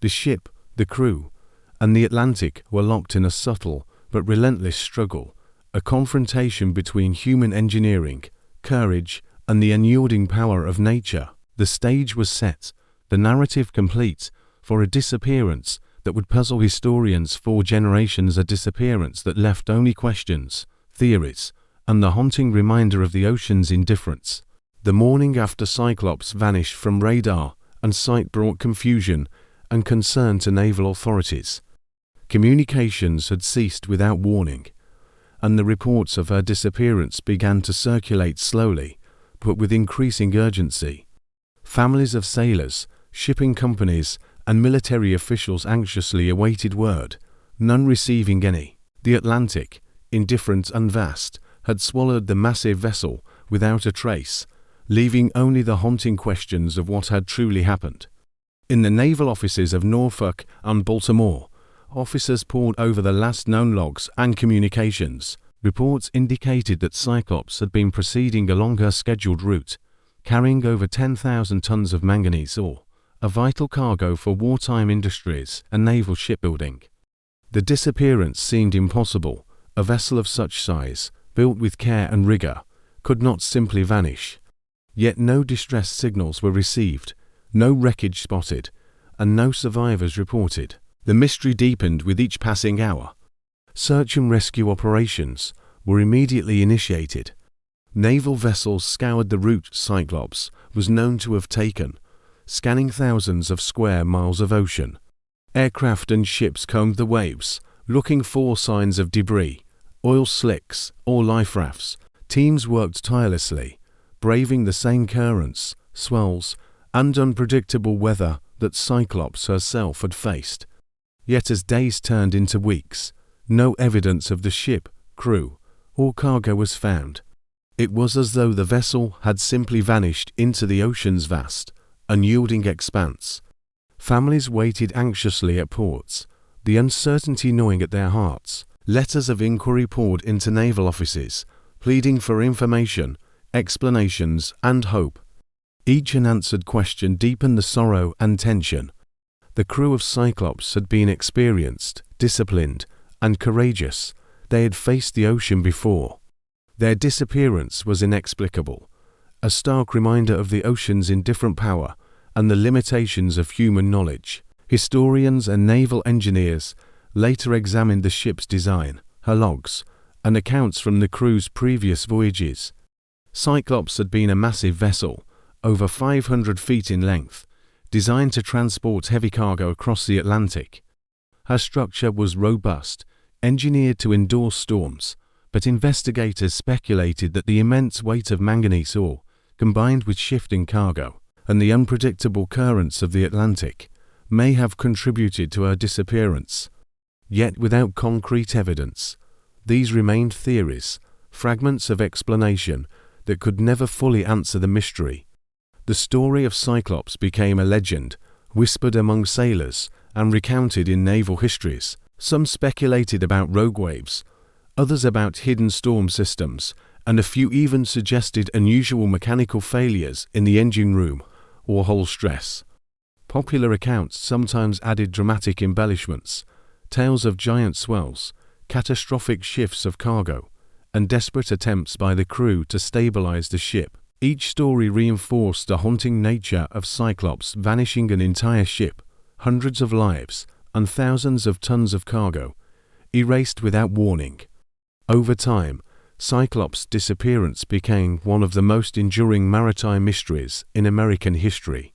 The ship, the crew, and the Atlantic were locked in a subtle but relentless struggle, a confrontation between human engineering, courage, and the unyielding power of nature. The stage was set, the narrative complete, for a disappearance that would puzzle historians for generations, a disappearance that left only questions, theories, and the haunting reminder of the ocean's indifference. The morning after Cyclops vanished from radar and sight brought confusion and concern to naval authorities. Communications had ceased without warning, and the reports of her disappearance began to circulate slowly, but with increasing urgency. Families of sailors, shipping companies, and military officials anxiously awaited word, none receiving any. The Atlantic, indifferent and vast, had swallowed the massive vessel without a trace, leaving only the haunting questions of what had truly happened. In the naval offices of Norfolk and Baltimore, officers pored over the last known logs and communications. Reports indicated that Cyclops had been proceeding along her scheduled route, carrying over 10,000 tons of manganese ore, a vital cargo for wartime industries and naval shipbuilding. The disappearance seemed impossible. A vessel of such size, built with care and rigor, could not simply vanish. Yet no distress signals were received, no wreckage spotted, and no survivors reported. The mystery deepened with each passing hour. Search and rescue operations were immediately initiated. Naval vessels scoured the route Cyclops was known to have taken, scanning thousands of square miles of ocean. Aircraft and ships combed the waves, looking for signs of debris, oil slicks, or life rafts. Teams worked tirelessly, braving the same currents, swells, and unpredictable weather that Cyclops herself had faced. Yet as days turned into weeks, no evidence of the ship, crew, or cargo was found. It was as though the vessel had simply vanished into the ocean's vast, unyielding expanse. Families waited anxiously at ports, the uncertainty gnawing at their hearts. Letters of inquiry poured into naval offices, pleading for information, explanations, and hope. Each unanswered question deepened the sorrow and tension. The crew of Cyclops had been experienced, disciplined, and courageous. They had faced the ocean before. Their disappearance was inexplicable, a stark reminder of the ocean's indifferent power and the limitations of human knowledge. Historians and naval engineers later examined the ship's design, her logs, and accounts from the crew's previous voyages. Cyclops had been a massive vessel, over 500 feet in length, designed to transport heavy cargo across the Atlantic. Her structure was robust, engineered to endure storms, but investigators speculated that the immense weight of manganese ore, combined with shifting cargo and the unpredictable currents of the Atlantic, may have contributed to her disappearance. Yet without concrete evidence, these remained theories, fragments of explanation that could never fully answer the mystery. The story of Cyclops became a legend, whispered among sailors and recounted in naval histories. Some speculated about rogue waves, others about hidden storm systems, and a few even suggested unusual mechanical failures in the engine room or hull stress. Popular accounts sometimes added dramatic embellishments, tales of giant swells, catastrophic shifts of cargo, and desperate attempts by the crew to stabilize the ship. Each story reinforced the haunting nature of Cyclops vanishing an entire ship, hundreds of lives, and thousands of tons of cargo, erased without warning. Over time, Cyclops' disappearance became one of the most enduring maritime mysteries in American history.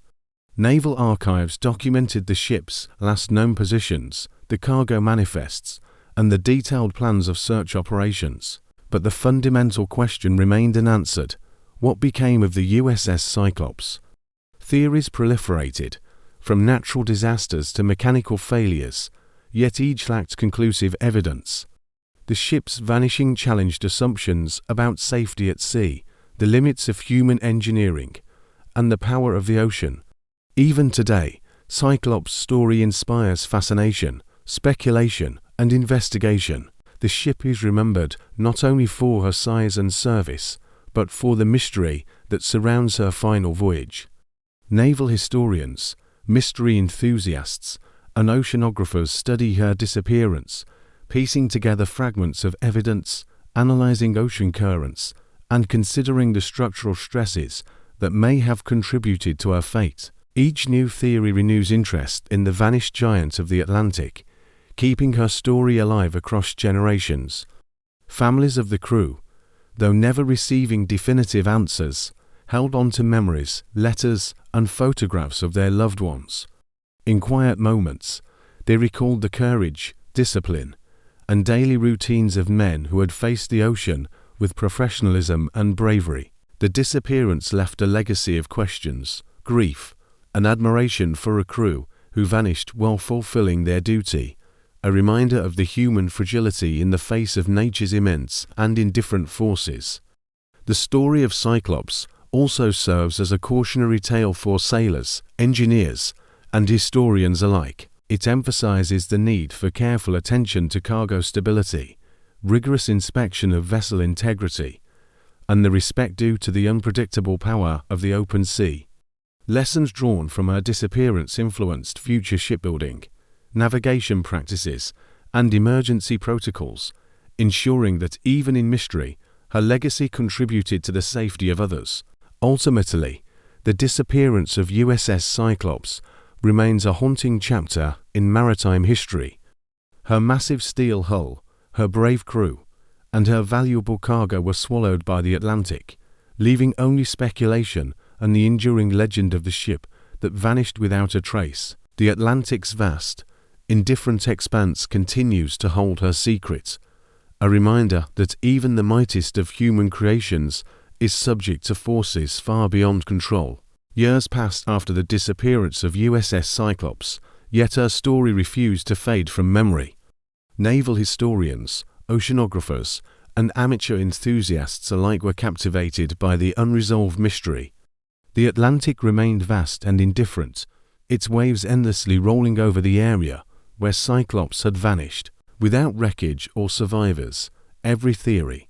Naval archives documented the ship's last known positions, the cargo manifests, and the detailed plans of search operations. But the fundamental question remained unanswered. What became of the USS Cyclops? Theories proliferated, from natural disasters to mechanical failures, yet each lacked conclusive evidence. The ship's vanishing challenged assumptions about safety at sea, the limits of human engineering, and the power of the ocean. Even today, Cyclops' story inspires fascination, speculation, and investigation. The ship is remembered not only for her size and service, but for the mystery that surrounds her final voyage. Naval historians, mystery enthusiasts, and oceanographers study her disappearance, piecing together fragments of evidence, analyzing ocean currents, and considering the structural stresses that may have contributed to her fate. Each new theory renews interest in the vanished giant of the Atlantic, keeping her story alive across generations. Families of the crew, though never receiving definitive answers, held on to memories, letters, and photographs of their loved ones. In quiet moments, they recalled the courage, discipline, and daily routines of men who had faced the ocean with professionalism and bravery. The disappearance left a legacy of questions, grief, and admiration for a crew who vanished while fulfilling their duty, a reminder of the human fragility in the face of nature's immense and indifferent forces. The story of Cyclops also serves as a cautionary tale for sailors, engineers, and historians alike. It emphasizes the need for careful attention to cargo stability, rigorous inspection of vessel integrity, and the respect due to the unpredictable power of the open sea. Lessons drawn from her disappearance influenced future shipbuilding, navigation practices, and emergency protocols, ensuring that even in mystery, her legacy contributed to the safety of others. Ultimately, the disappearance of USS Cyclops remains a haunting chapter in maritime history. Her massive steel hull, her brave crew, and her valuable cargo were swallowed by the Atlantic, leaving only speculation and the enduring legend of the ship that vanished without a trace. The Atlantic's vast, indifferent expanse continues to hold her secret, a reminder that even the mightiest of human creations is subject to forces far beyond control. Years passed after the disappearance of USS Cyclops, yet her story refused to fade from memory. Naval historians, oceanographers, and amateur enthusiasts alike were captivated by the unresolved mystery. The Atlantic remained vast and indifferent, its waves endlessly rolling over the area where Cyclops had vanished. Without wreckage or survivors, every theory,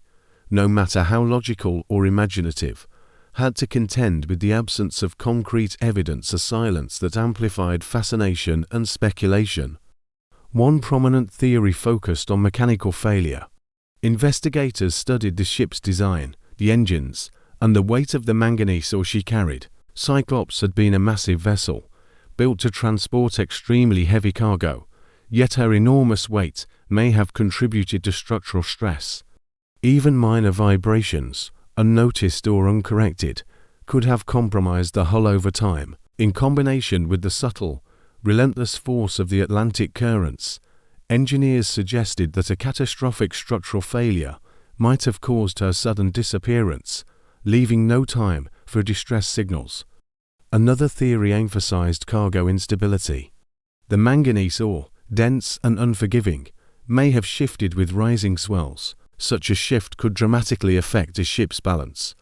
no matter how logical or imaginative, had to contend with the absence of concrete evidence, a silence that amplified fascination and speculation. One prominent theory focused on mechanical failure. Investigators studied the ship's design, the engines, and the weight of the manganese ore she carried. Cyclops had been a massive vessel, built to transport extremely heavy cargo, yet her enormous weight may have contributed to structural stress. Even minor vibrations, unnoticed or uncorrected, could have compromised the hull over time. In combination with the subtle, relentless force of the Atlantic currents, engineers suggested that a catastrophic structural failure might have caused her sudden disappearance, leaving no time for distress signals. Another theory emphasized cargo instability. The manganese ore, dense and unforgiving, may have shifted with rising swells. Such a shift could dramatically affect a ship's balance,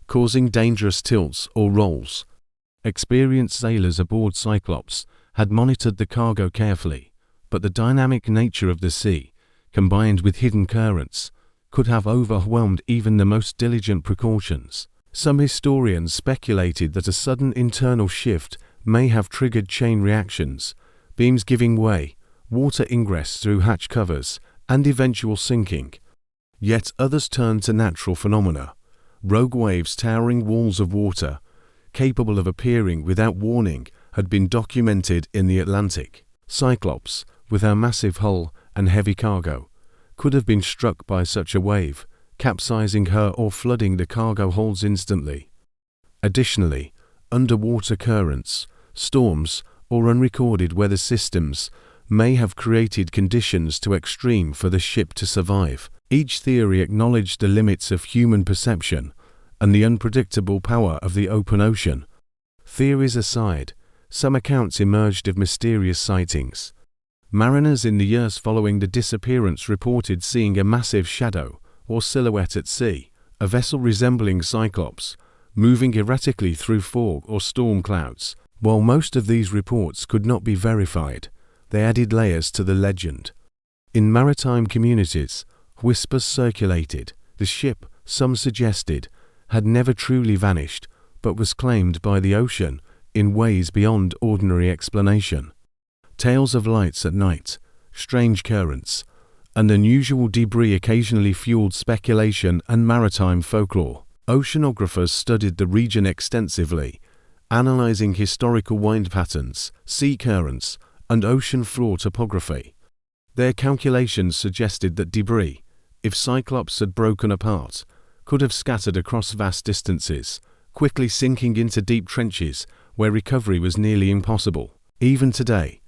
causing dangerous tilts or rolls. Experienced sailors aboard Cyclops had monitored the cargo carefully, but the dynamic nature of the sea, combined with hidden currents, could have overwhelmed even the most diligent precautions. Some historians speculated that a sudden internal shift may have triggered chain reactions, beams giving way, water ingress through hatch covers, and eventual sinking. Yet others turned to natural phenomena, rogue waves towering walls of water, capable of appearing without warning, had been documented in the Atlantic. Cyclops, with her massive hull and heavy cargo, could have been struck by such a wave, capsizing her or flooding the cargo holds instantly. Additionally, underwater currents, storms, or unrecorded weather systems may have created conditions too extreme for the ship to survive. Each theory acknowledged the limits of human perception and the unpredictable power of the open ocean. Theories aside, some accounts emerged of mysterious sightings. Mariners in the years following the disappearance reported seeing a massive shadow or silhouette at sea, a vessel resembling Cyclops, moving erratically through fog or storm clouds. While most of these reports could not be verified, they added layers to the legend. In maritime communities, whispers circulated. The ship, some suggested, had never truly vanished, but was claimed by the ocean in ways beyond ordinary explanation. Tales of lights at night, strange currents, and unusual debris occasionally fueled speculation and maritime folklore. Oceanographers studied the region extensively, analyzing historical wind patterns, sea currents, and ocean floor topography. Their calculations suggested that debris, if Cyclops had broken apart, could have scattered across vast distances, quickly sinking into deep trenches where recovery was nearly impossible. Even today,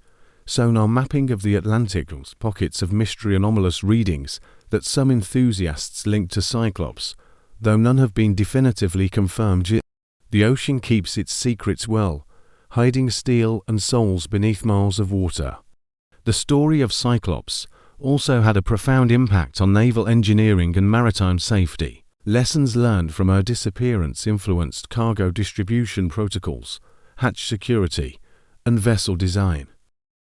sonar mapping of the Atlantic holds pockets of mystery anomalous readings that some enthusiasts link to Cyclops, though none have been definitively confirmed yet. The ocean keeps its secrets well, hiding steel and souls beneath miles of water. The story of Cyclops also had a profound impact on naval engineering and maritime safety. Lessons learned from her disappearance influenced cargo distribution protocols, hatch security, and vessel design.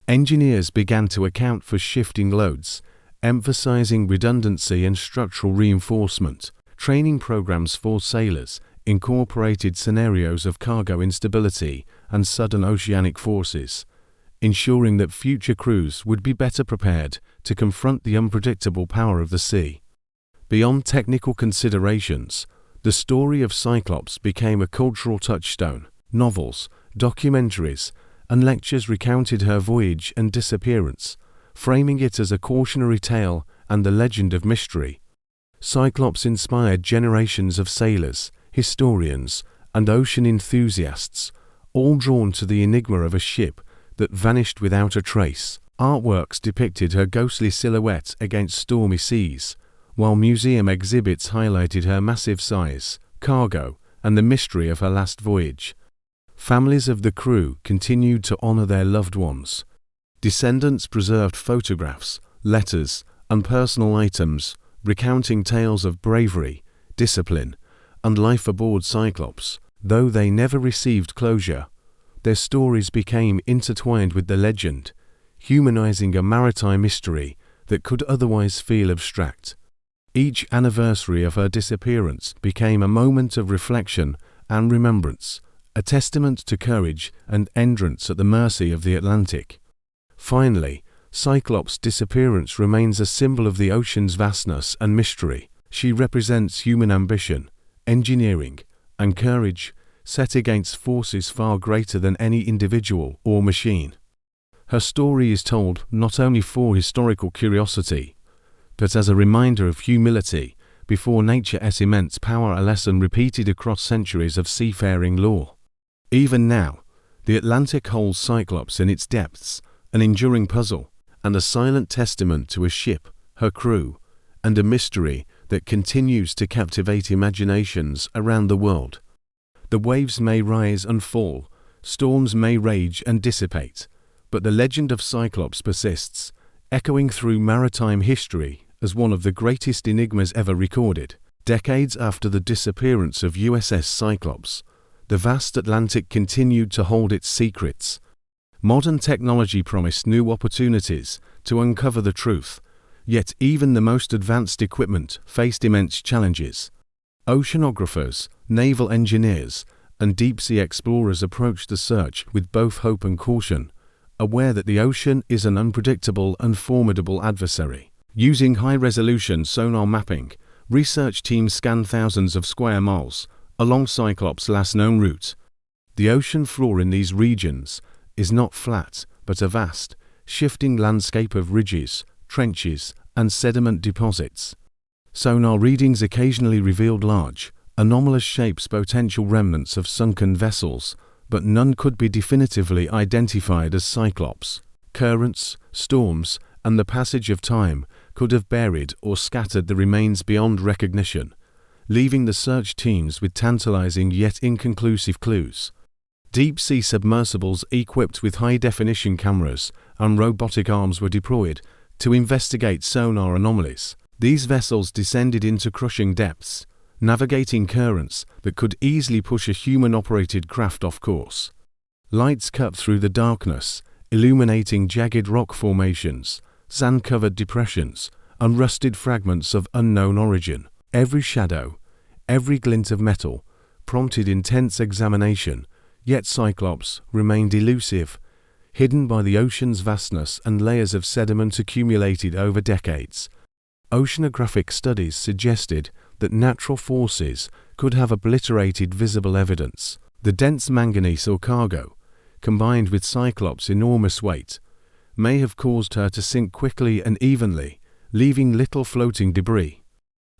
Engineers began to account for shifting loads, emphasizing redundancy and structural reinforcement. Training programs for sailors incorporated scenarios of cargo instability and sudden oceanic forces, ensuring that future crews would be better prepared to confront the unpredictable power of the sea. Beyond technical considerations, the story of Cyclops became a cultural touchstone. Novels, documentaries, and lectures recounted her voyage and disappearance, framing it as a cautionary tale and the legend of mystery. Cyclops inspired generations of sailors, historians, and ocean enthusiasts, all drawn to the enigma of a ship that vanished without a trace. Artworks depicted her ghostly silhouette against stormy seas, while museum exhibits highlighted her massive size, cargo, and the mystery of her last voyage. Families of the crew continued to honor their loved ones. Descendants preserved photographs, letters, and personal items, recounting tales of bravery, discipline, and life aboard Cyclops. Though they never received closure, their stories became intertwined with the legend, humanizing a maritime mystery that could otherwise feel abstract. Each anniversary of her disappearance became a moment of reflection and remembrance, a testament to courage and endurance at the mercy of the Atlantic. Finally, Cyclops' disappearance remains a symbol of the ocean's vastness and mystery. She represents human ambition, engineering, and courage set against forces far greater than any individual or machine. Her story is told not only for historical curiosity, but as a reminder of humility before nature's immense power, a lesson repeated across centuries of seafaring lore. Even now, the Atlantic holds Cyclops in its depths, an enduring puzzle, and a silent testament to a ship, her crew, and a mystery that continues to captivate imaginations around the world. The waves may rise and fall, storms may rage and dissipate, but the legend of Cyclops persists, echoing through maritime history as one of the greatest enigmas ever recorded. Decades after the disappearance of USS Cyclops, the vast Atlantic continued to hold its secrets. Modern technology promised new opportunities to uncover the truth, yet even the most advanced equipment faced immense challenges. Oceanographers, naval engineers, and deep-sea explorers approached the search with both hope and caution, aware that the ocean is an unpredictable and formidable adversary. Using high-resolution sonar mapping, research teams scanned thousands of square miles along Cyclops' last known route. The ocean floor in these regions is not flat, but a vast, shifting landscape of ridges, trenches, and sediment deposits. Sonar readings occasionally revealed large, anomalous shapes, potential remnants of sunken vessels, but none could be definitively identified as Cyclops. Currents, storms, and the passage of time could have buried or scattered the remains beyond recognition, leaving the search teams with tantalizing yet inconclusive clues. Deep-sea submersibles equipped with high-definition cameras and robotic arms were deployed to investigate sonar anomalies. These vessels descended into crushing depths, navigating currents that could easily push a human-operated craft off course. Lights cut through the darkness, illuminating jagged rock formations, sand-covered depressions, and rusted fragments of unknown origin. Every shadow, every glint of metal, prompted intense examination, yet Cyclops remained elusive, hidden by the ocean's vastness and layers of sediment accumulated over decades. Oceanographic studies suggested that natural forces could have obliterated visible evidence. The dense manganese or cargo, combined with Cyclops' enormous weight, may have caused her to sink quickly and evenly, leaving little floating debris.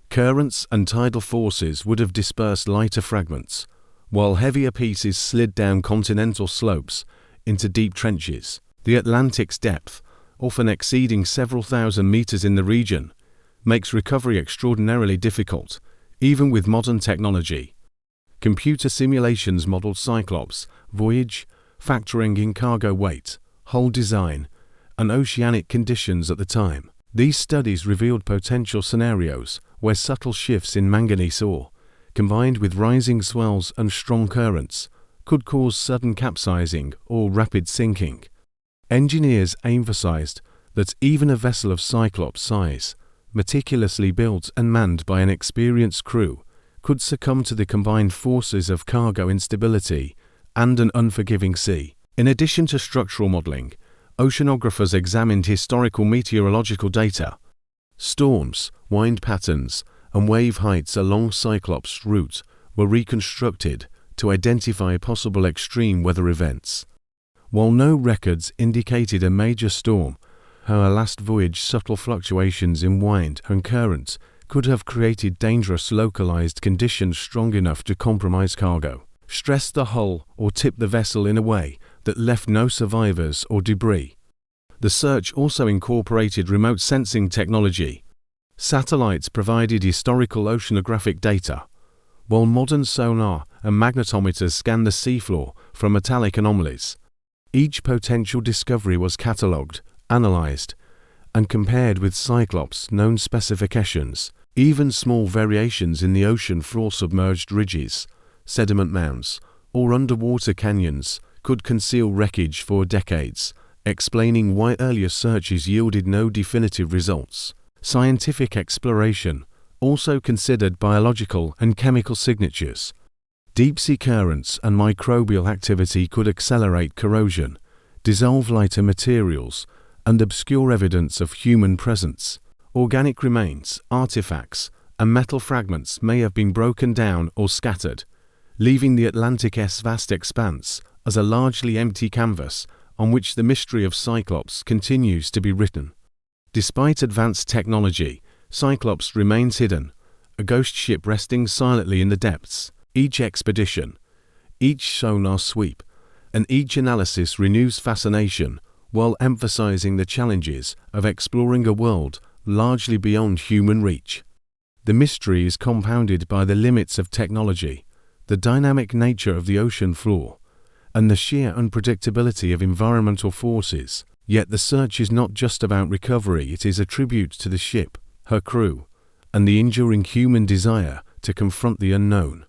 Currents and tidal forces would have dispersed lighter fragments, while heavier pieces slid down continental slopes into deep trenches. The Atlantic's depth, often exceeding several thousand meters in the region, makes recovery extraordinarily difficult, even with modern technology. Computer simulations modeled Cyclops' voyage, factoring in cargo weight, hull design, and oceanic conditions at the time. These studies revealed potential scenarios where subtle shifts in manganese ore, combined with rising swells and strong currents, could cause sudden capsizing or rapid sinking. Engineers emphasized that even a vessel of Cyclops' size, meticulously built and manned by an experienced crew, could succumb to the combined forces of cargo instability and an unforgiving sea. In addition to structural modeling, oceanographers examined historical meteorological data. Storms, wind patterns, and wave heights along Cyclops' route were reconstructed to identify possible extreme weather events. While no records indicated a major storm, her last voyage subtle fluctuations in wind and current could have created dangerous localized conditions strong enough to compromise cargo, stress the hull, or tip the vessel in a way that left no survivors or debris. The search also incorporated remote sensing technology. Satellites provided historical oceanographic data, while modern sonar and magnetometers scanned the seafloor for metallic anomalies. Each potential discovery was catalogued, analyzed, and compared with Cyclops' known specifications. Even small variations in the ocean floor, submerged ridges, sediment mounds, or underwater canyons could conceal wreckage for decades, explaining why earlier searches yielded no definitive results. Scientific exploration also considered biological and chemical signatures. Deep-sea currents and microbial activity could accelerate corrosion, dissolve lighter materials, and obscure evidence of human presence. Organic remains, artifacts, and metal fragments may have been broken down or scattered, leaving the Atlantic's vast expanse as a largely empty canvas on which the mystery of Cyclops continues to be written. Despite advanced technology, Cyclops remains hidden, a ghost ship resting silently in the depths. Each expedition, each sonar sweep, and each analysis renews fascination while emphasizing the challenges of exploring a world largely beyond human reach. The mystery is compounded by the limits of technology, the dynamic nature of the ocean floor, and the sheer unpredictability of environmental forces. Yet the search is not just about recovery, it is a tribute to the ship, her crew, and the enduring human desire to confront the unknown.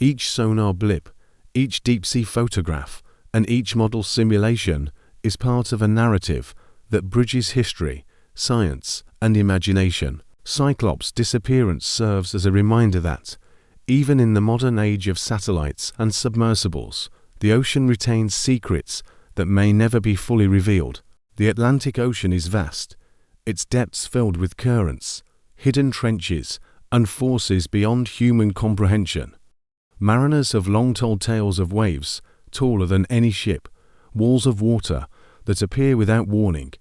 Each sonar blip, each deep-sea photograph, and each model simulation is part of a narrative that bridges history, science, and imagination. Cyclops' disappearance serves as a reminder that, even in the modern age of satellites and submersibles, the ocean retains secrets that may never be fully revealed. The Atlantic Ocean is vast, its depths filled with currents, hidden trenches, and forces beyond human comprehension. Mariners have long told tales of waves, taller than any ship, walls of water that appear without warning,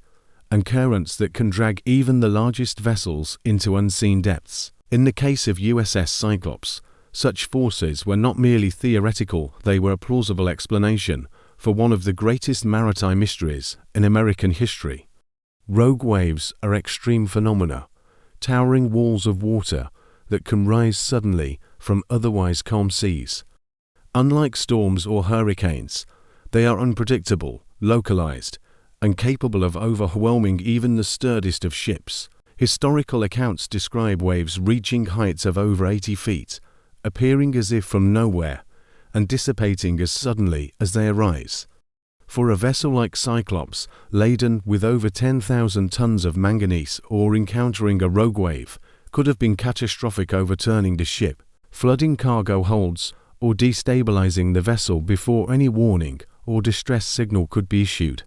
and currents that can drag even the largest vessels into unseen depths. In the case of USS Cyclops, such forces were not merely theoretical, they were a plausible explanation for one of the greatest maritime mysteries in American history. Rogue waves are extreme phenomena, towering walls of water that can rise suddenly from otherwise calm seas. Unlike storms or hurricanes, they are unpredictable, localized, and capable of overwhelming even the sturdiest of ships. Historical accounts describe waves reaching heights of over 80 feet, appearing as if from nowhere, and dissipating as suddenly as they arise. For a vessel like Cyclops, laden with over 10,000 tons of manganese ore, encountering a rogue wave could have been catastrophic, overturning the ship, flooding cargo holds, or destabilizing the vessel before any warning or distress signal could be issued.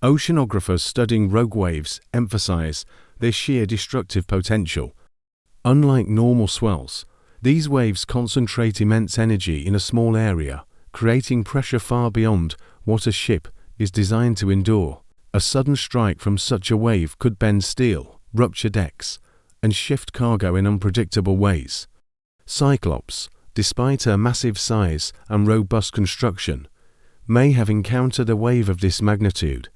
Oceanographers studying rogue waves emphasize their sheer destructive potential. Unlike normal swells, these waves concentrate immense energy in a small area, creating pressure far beyond what a ship is designed to endure. A sudden strike from such a wave could bend steel, rupture decks, and shift cargo in unpredictable ways. Cyclops, despite her massive size and robust construction, may have encountered a wave of this magnitude,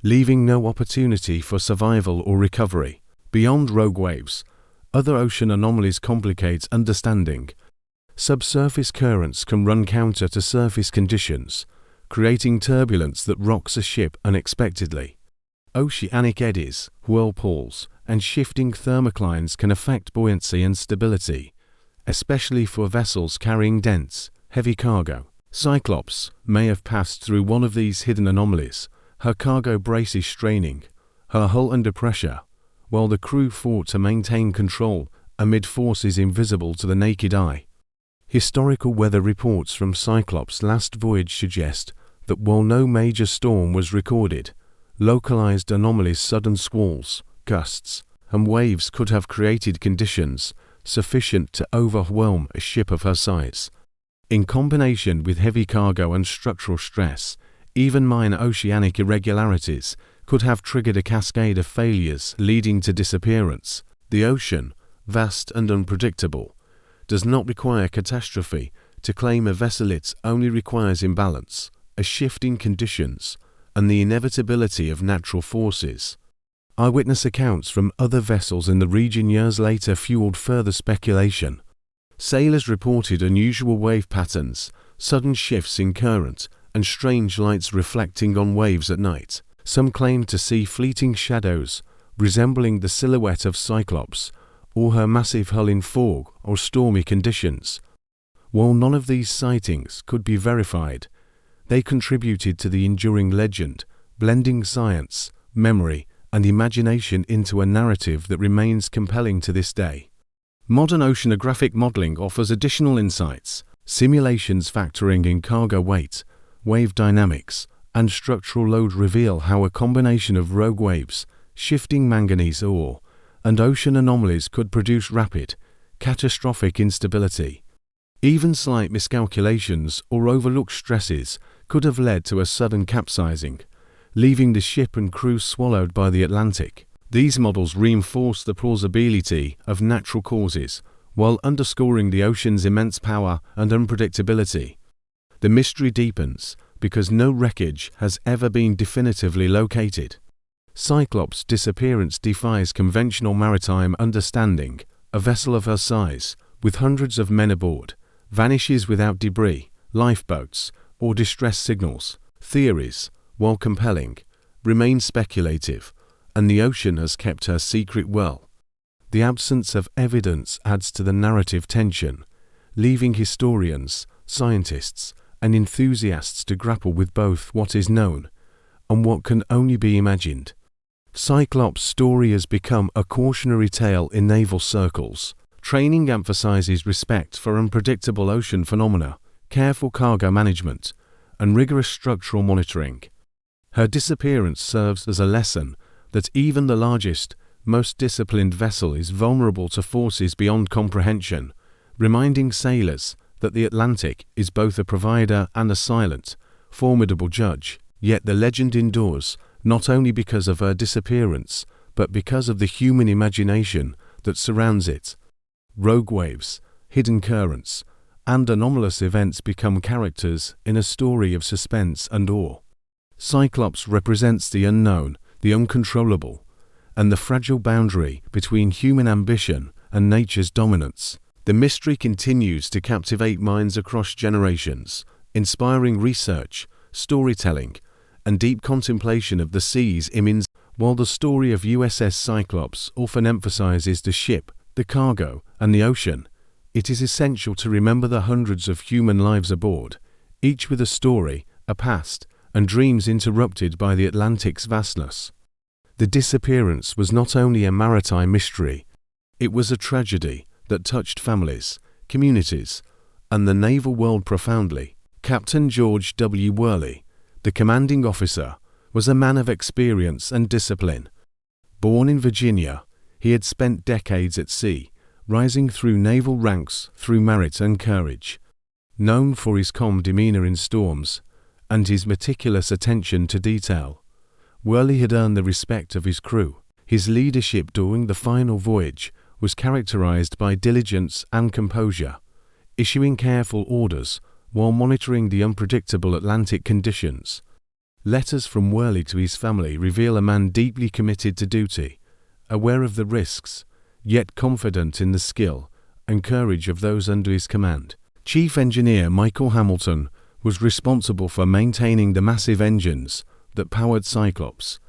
leaving no opportunity for survival or recovery. Beyond rogue waves, other ocean anomalies complicate understanding. Subsurface currents can run counter to surface conditions, creating turbulence that rocks a ship unexpectedly. Oceanic eddies, whirlpools, and shifting thermoclines can affect buoyancy and stability, especially for vessels carrying dense, heavy cargo. Cyclops may have passed through one of these hidden anomalies, her cargo braces straining, her hull under pressure, while the crew fought to maintain control amid forces invisible to the naked eye. Historical weather reports from Cyclops' last voyage suggest that while no major storm was recorded, localized anomalies, sudden squalls, gusts, and waves could have created conditions sufficient to overwhelm a ship of her size. In combination with heavy cargo and structural stress, even minor oceanic irregularities could have triggered a cascade of failures leading to disappearance. The ocean, vast and unpredictable, does not require catastrophe to claim a vessel. It only requires imbalance, a shift in conditions, and the inevitability of natural forces. Eyewitness accounts from other vessels in the region years later fueled further speculation. Sailors reported unusual wave patterns, sudden shifts in current, and strange lights reflecting on waves at night. Some claimed to see fleeting shadows resembling the silhouette of Cyclops or her massive hull in fog or stormy conditions. While none of these sightings could be verified, they contributed to the enduring legend, blending science, memory, and imagination into a narrative that remains compelling to this day. Modern oceanographic modeling offers additional insights. Simulations factoring in cargo weight, wave dynamics, and structural load reveal how a combination of rogue waves, shifting manganese ore, and ocean anomalies could produce rapid, catastrophic instability. Even slight miscalculations or overlooked stresses could have led to a sudden capsizing, leaving the ship and crew swallowed by the Atlantic. These models reinforce the plausibility of natural causes, while underscoring the ocean's immense power and unpredictability. The mystery deepens because no wreckage has ever been definitively located. Cyclops' disappearance defies conventional maritime understanding. A vessel of her size, with hundreds of men aboard, vanishes without debris, lifeboats, or distress signals. Theories, while compelling, remain speculative, and the ocean has kept her secret well. The absence of evidence adds to the narrative tension, leaving historians, scientists, and enthusiasts to grapple with both what is known and what can only be imagined. Cyclops' story has become a cautionary tale in naval circles. Training emphasizes respect for unpredictable ocean phenomena, careful cargo management, and rigorous structural monitoring. Her disappearance serves as a lesson that even the largest, most disciplined vessel is vulnerable to forces beyond comprehension, reminding sailors that the Atlantic is both a provider and a silent, formidable judge. Yet the legend endures, not only because of her disappearance, but because of the human imagination that surrounds it. Rogue waves, hidden currents, and anomalous events become characters in a story of suspense and awe. Cyclops represents the unknown, the uncontrollable, and the fragile boundary between human ambition and nature's dominance. The mystery continues to captivate minds across generations, inspiring research, storytelling, and deep contemplation of the sea's immense. While the story of USS Cyclops often emphasizes the ship, the cargo, and the ocean, it is essential to remember the hundreds of human lives aboard, each with a story, a past, and dreams interrupted by the Atlantic's vastness. The disappearance was not only a maritime mystery, it was a tragedy that touched families, communities, and the naval world profoundly. Captain George W. Worley, the commanding officer, was a man of experience and discipline. Born in Virginia, he had spent decades at sea, rising through naval ranks through merit and courage. Known for his calm demeanor in storms and his meticulous attention to detail, Worley had earned the respect of his crew. His leadership during the final voyage was characterized by diligence and composure, issuing careful orders while monitoring the unpredictable Atlantic conditions. Letters from Worley to his family reveal a man deeply committed to duty, aware of the risks, yet confident in the skill and courage of those under his command. Chief Engineer Michael Hamilton was responsible for maintaining the massive engines that powered Cyclops.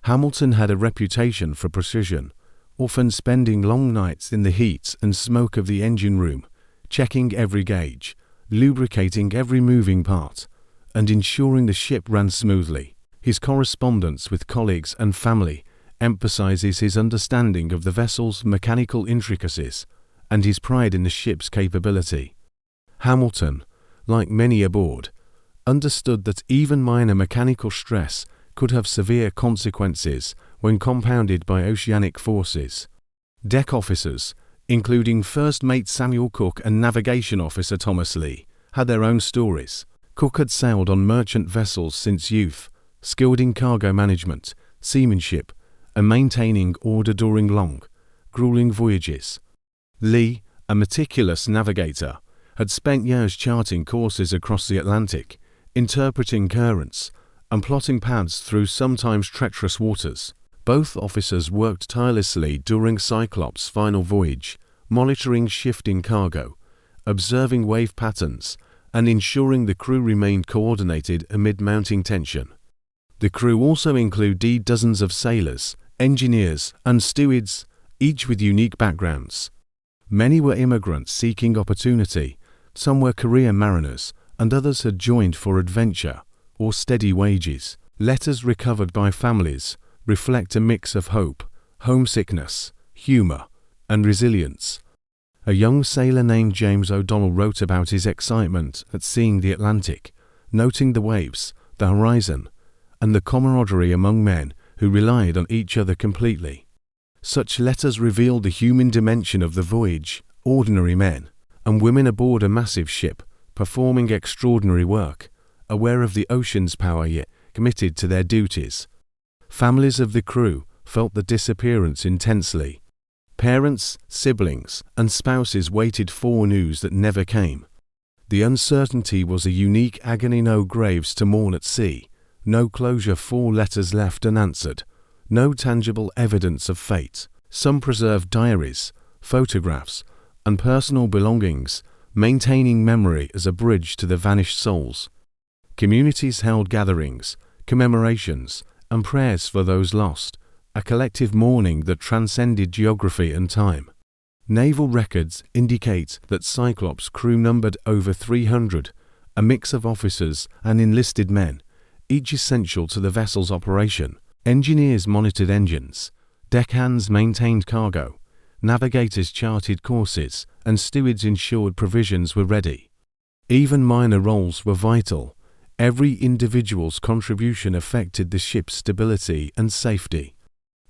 Hamilton had a reputation for precision, often spending long nights in the heat and smoke of the engine room, checking every gauge, lubricating every moving part, and ensuring the ship ran smoothly. His correspondence with colleagues and family emphasizes his understanding of the vessel's mechanical intricacies and his pride in the ship's capability. Hamilton, like many aboard, understood that even minor mechanical stress could have severe consequences when compounded by oceanic forces. Deck officers, including First Mate Samuel Cook and Navigation Officer Thomas Lee, had their own stories. Cook had sailed on merchant vessels since youth, skilled in cargo management, seamanship, and maintaining order during long, grueling voyages. Lee, a meticulous navigator, had spent years charting courses across the Atlantic, interpreting currents, and plotting paths through sometimes treacherous waters. Both officers worked tirelessly during Cyclops' final voyage, monitoring shifting cargo, observing wave patterns, and ensuring the crew remained coordinated amid mounting tension. The crew also included dozens of sailors, engineers, and stewards, each with unique backgrounds. Many were immigrants seeking opportunity, some were career mariners, and others had joined for adventure or steady wages. Letters recovered by families reflect a mix of hope, homesickness, humor, and resilience. A young sailor named James O'Donnell wrote about his excitement at seeing the Atlantic, noting the waves, the horizon, and the camaraderie among men who relied on each other completely. Such letters revealed the human dimension of the voyage, ordinary men and women aboard a massive ship, performing extraordinary work, aware of the ocean's power yet committed to their duties. Families of the crew felt the disappearance intensely. Parents, siblings, and spouses waited for news that never came. The uncertainty was a unique agony. No graves to mourn at sea, no closure for letters left unanswered, no tangible evidence of fate. Some preserved diaries, photographs, and personal belongings, maintaining memory as a bridge to the vanished souls. Communities held gatherings, commemorations, and prayers for those lost, a collective mourning that transcended geography and time. Naval records indicate that Cyclops' crew numbered over 300, a mix of officers and enlisted men, each essential to the vessel's operation. Engineers monitored engines, deckhands maintained cargo, navigators charted courses, and stewards ensured provisions were ready. Even minor roles were vital. Every individual's contribution affected the ship's stability and safety.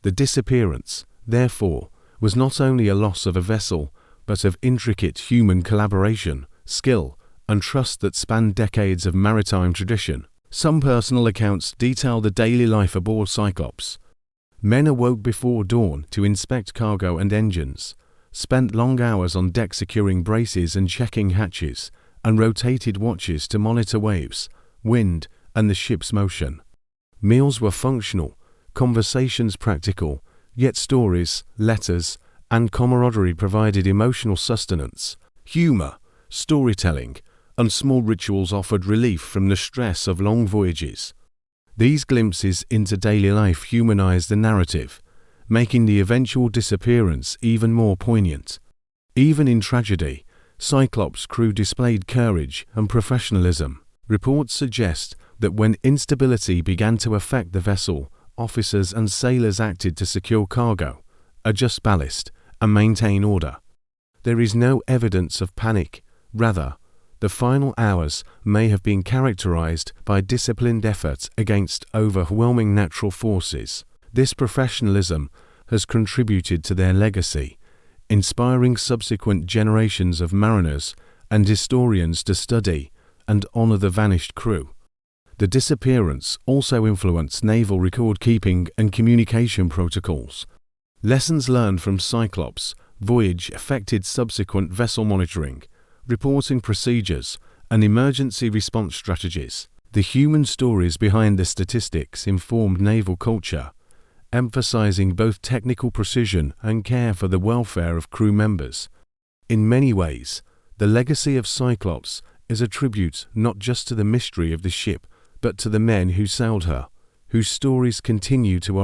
The disappearance, therefore, was not only a loss of a vessel, but of intricate human collaboration, skill, and trust that spanned decades of maritime tradition. Some personal accounts detail the daily life aboard Cyclops. Men awoke before dawn to inspect cargo and engines, spent long hours on deck securing braces and checking hatches, and rotated watches to monitor waves, wind, and the ship's motion. Meals were functional, conversations practical, yet stories, letters, and camaraderie provided emotional sustenance. Humor, storytelling, and small rituals offered relief from the stress of long voyages. These glimpses into daily life humanize the narrative, making the eventual disappearance even more poignant. Even in tragedy, Cyclops' crew displayed courage and professionalism. Reports suggest that when instability began to affect the vessel, officers and sailors acted to secure cargo, adjust ballast, and maintain order. There is no evidence of panic. Rather, the final hours may have been characterized by disciplined effort against overwhelming natural forces. This professionalism has contributed to their legacy, inspiring subsequent generations of mariners and historians to study and honor the vanished crew. The disappearance also influenced naval record-keeping and communication protocols. Lessons learned from Cyclops' voyage affected subsequent vessel monitoring, reporting procedures, and emergency response strategies. The human stories behind the statistics informed naval culture, emphasizing both technical precision and care for the welfare of crew members. In many ways, the legacy of Cyclops is a tribute not just to the mystery of the ship, but to the men who sailed her, whose stories continue to